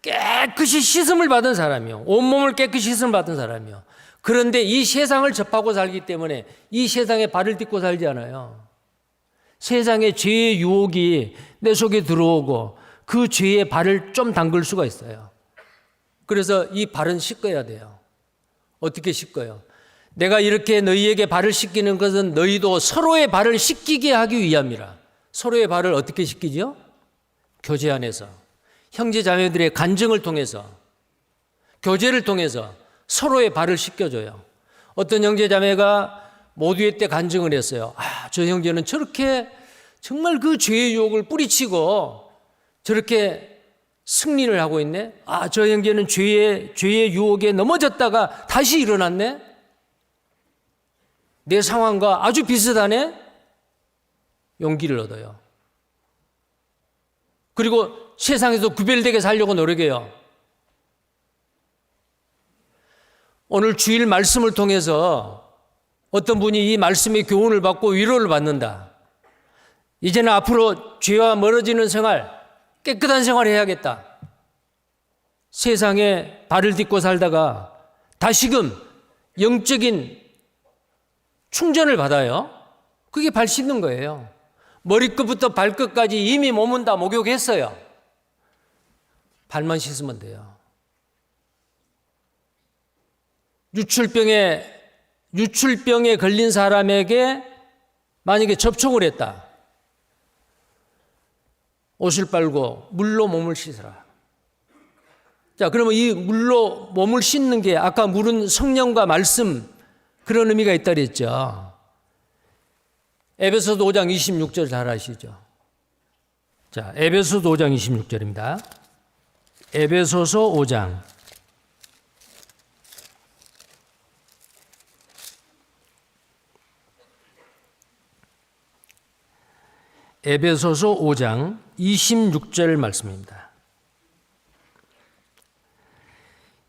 깨끗이 씻음을 받은 사람이요. 온몸을 깨끗이 씻음을 받은 사람이요. 그런데 이 세상을 접하고 살기 때문에 이 세상에 발을 딛고 살지 않아요. 세상의 죄의 유혹이 내 속에 들어오고 그 죄에 발을 좀 담글 수가 있어요. 그래서 이 발은 씻어야 돼요. 어떻게 씻어요? 내가 이렇게 너희에게 발을 씻기는 것은 너희도 서로의 발을 씻기게 하기 위함이라. 서로의 발을 어떻게 씻기죠? 교제 안에서 형제 자매들의 간증을 통해서 교제를 통해서 서로의 발을 씻겨줘요. 어떤 형제 자매가 모두의 때 간증을 했어요. 저 형제는 저렇게 정말 그 죄의 유혹을 뿌리치고 저렇게 승리를 하고 있네. 저 형제는 죄의 유혹에 넘어졌다가 다시 일어났네. 내 상황과 아주 비슷하네. 용기를 얻어요. 그리고 세상에서 구별되게 살려고 노력해요. 오늘 주일 말씀을 통해서 어떤 분이 이 말씀의 교훈을 받고 위로를 받는다. 이제는 앞으로 죄와 멀어지는 생활, 깨끗한 생활을 해야겠다. 세상에 발을 딛고 살다가 다시금 영적인 충전을 받아요. 그게 발 씻는 거예요. 머리끝부터 발끝까지 이미 몸은 다 목욕했어요. 발만 씻으면 돼요. 유출병에 걸린 사람에게 만약에 접촉을 했다. 옷을 빨고 물로 몸을 씻어라. 자, 그러면 이 물로 몸을 씻는 게 아까 물은 성령과 말씀 그런 의미가 있다 그랬죠. 에베소서 5장 26절 잘 아시죠? 자, 에베소서 5장 26절입니다. 에베소서 5장 에베소서 5장 26절 말씀입니다.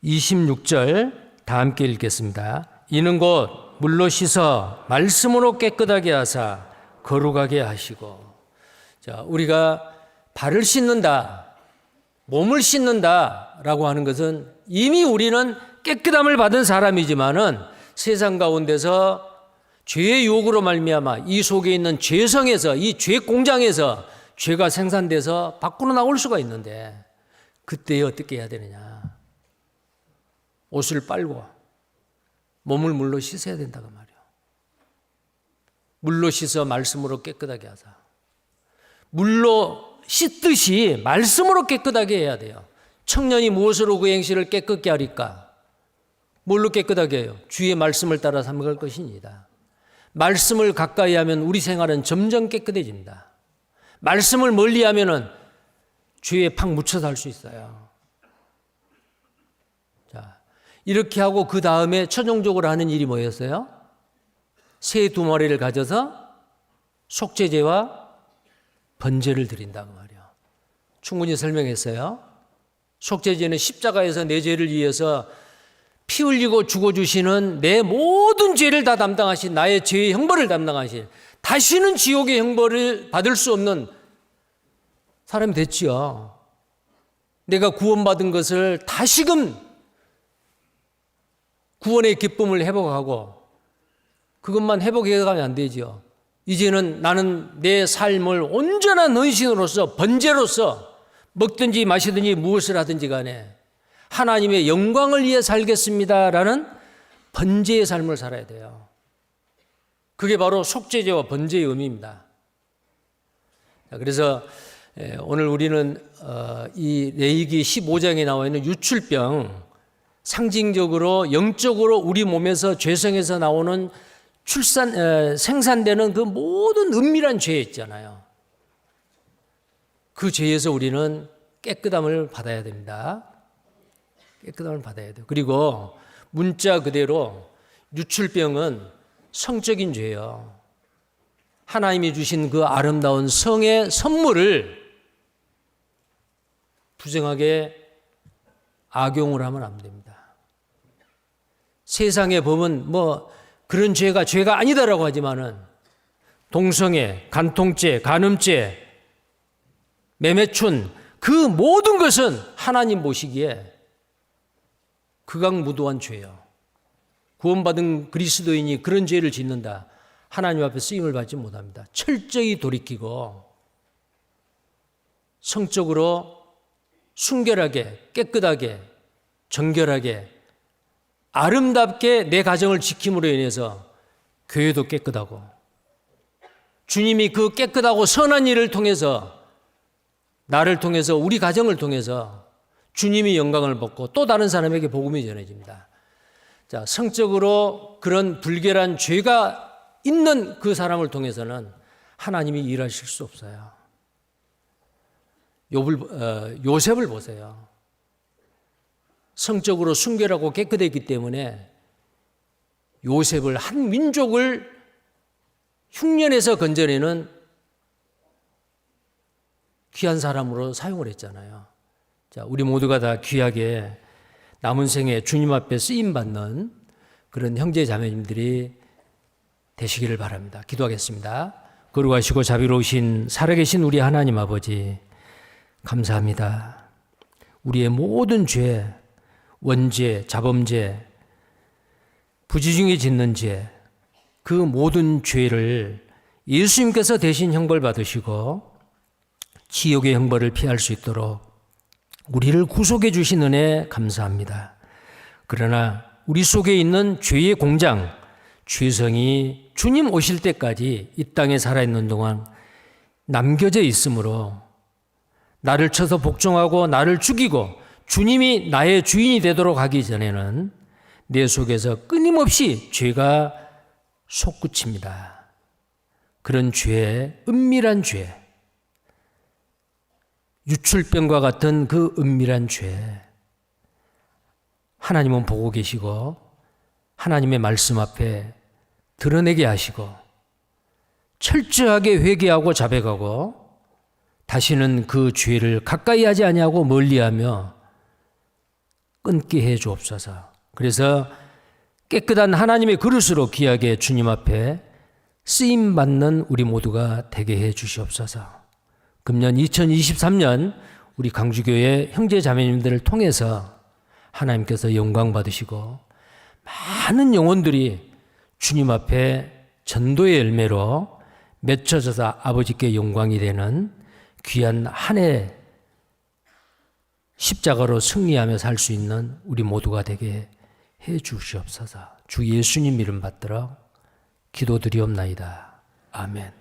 26절 다 함께 읽겠습니다. 이는 곧 물로 씻어 말씀으로 깨끗하게 하사 거룩하게 하시고. 자, 우리가 발을 씻는다, 몸을 씻는다라고 하는 것은 이미 우리는 깨끗함을 받은 사람이지만은 세상 가운데서 죄의 유혹으로 말미암아 이 속에 있는 죄성에서, 이 죄 공장에서 죄가 생산돼서 밖으로 나올 수가 있는데 그때 어떻게 해야 되느냐? 옷을 빨고 몸을 물로 씻어야 된다고 말이에요. 물로 씻어 말씀으로 깨끗하게 하자. 물로 씻듯이 말씀으로 깨끗하게 해야 돼요. 청년이 무엇으로 그 행실을 깨끗게 하리까? 뭘로 깨끗하게 해요? 주의 말씀을 따라 삼갈 것입니다. 말씀을 가까이 하면 우리 생활은 점점 깨끗해집니다. 말씀을 멀리 하면은 죄에 팍 묻혀서 할 수 있어요. 자, 이렇게 하고 그 다음에 최종적으로 하는 일이 뭐였어요? 새 2마리를 가져서 속죄제와 번제를 드린다고 말이에요. 충분히 설명했어요. 속죄제는 십자가에서 내 죄를 위해서 피 흘리고 죽어주시는 내 모든 죄를 다 담당하신 나의 죄의 형벌을 담당하신 다시는 지옥의 형벌을 받을 수 없는 사람이 됐지요. 내가 구원받은 것을 다시금 구원의 기쁨을 회복하고 그것만 회복해가면 안 되죠. 이제는 나는 내 삶을 온전한 헌신으로서 번제로서 먹든지 마시든지 무엇을 하든지 간에 하나님의 영광을 위해 살겠습니다라는 번제의 삶을 살아야 돼요. 그게 바로 속죄제와 번제의 의미입니다. 그래서 오늘 우리는 이 레위기 15장에 나와 있는 유출병, 상징적으로 영적으로 우리 몸에서 죄성에서 나오는 생산되는 그 모든 은밀한 죄 있잖아요. 그 죄에서 우리는 깨끗함을 받아야 됩니다. 깨끗함을 받아야 돼요. 그리고 문자 그대로 유출병은 성적인 죄예요. 하나님이 주신 그 아름다운 성의 선물을 부정하게 악용을 하면 안 됩니다. 세상의 법은 뭐 그런 죄가 아니다라고 하지만은 동성애, 간통죄, 간음죄, 매매춘 그 모든 것은 하나님 보시기에 극악무도한 죄예요. 구원받은 그리스도인이 그런 죄를 짓는다. 하나님 앞에 쓰임을 받지 못합니다. 철저히 돌이키고 성적으로 순결하게, 깨끗하게, 정결하게, 아름답게 내 가정을 지킴으로 인해서 교회도 깨끗하고 주님이 그 깨끗하고 선한 일을 통해서 나를 통해서 우리 가정을 통해서 주님이 영광을 받고 또 다른 사람에게 복음이 전해집니다. 자, 성적으로 그런 불결한 죄가 있는 그 사람을 통해서는 하나님이 일하실 수 없어요. 요셉을 보세요. 성적으로 순결하고 깨끗했기 때문에 요셉을 한 민족을 흉년에서 건져내는 귀한 사람으로 사용을 했잖아요. 자, 우리 모두가 다 귀하게 남은 생에 주님 앞에 쓰임받는 그런 형제 자매님들이 되시기를 바랍니다. 기도하겠습니다. 거룩하시고 자비로우신 살아계신 우리 하나님 아버지 감사합니다. 우리의 모든 죄, 원죄, 자범죄, 부지 중에 짓는 죄, 그 모든 죄를 예수님께서 대신 형벌 받으시고 지옥의 형벌을 피할 수 있도록 우리를 구속해 주신 은혜 감사합니다. 그러나 우리 속에 있는 죄의 공장, 죄성이 주님 오실 때까지 이 땅에 살아있는 동안 남겨져 있으므로 나를 쳐서 복종하고 나를 죽이고 주님이 나의 주인이 되도록 하기 전에는 내 속에서 끊임없이 죄가 솟구칩니다. 그런 죄, 은밀한 죄, 유출병과 같은 그 은밀한 죄, 하나님은 보고 계시고 하나님의 말씀 앞에 드러내게 하시고 철저하게 회개하고 자백하고 다시는 그 죄를 가까이 하지 아니하고 멀리하며 끊게 해 주옵소서. 그래서 깨끗한 하나님의 그릇으로 귀하게 주님 앞에 쓰임받는 우리 모두가 되게 해 주시옵소서. 금년 2023년 우리 강주교회 형제 자매님들을 통해서 하나님께서 영광 받으시고 많은 영혼들이 주님 앞에 전도의 열매로 맺혀져서 아버지께 영광이 되는 귀한 한 해 십자가로 승리하며 살 수 있는 우리 모두가 되게 해 주시옵소서. 주 예수님 이름 받들어 기도드리옵나이다. 아멘.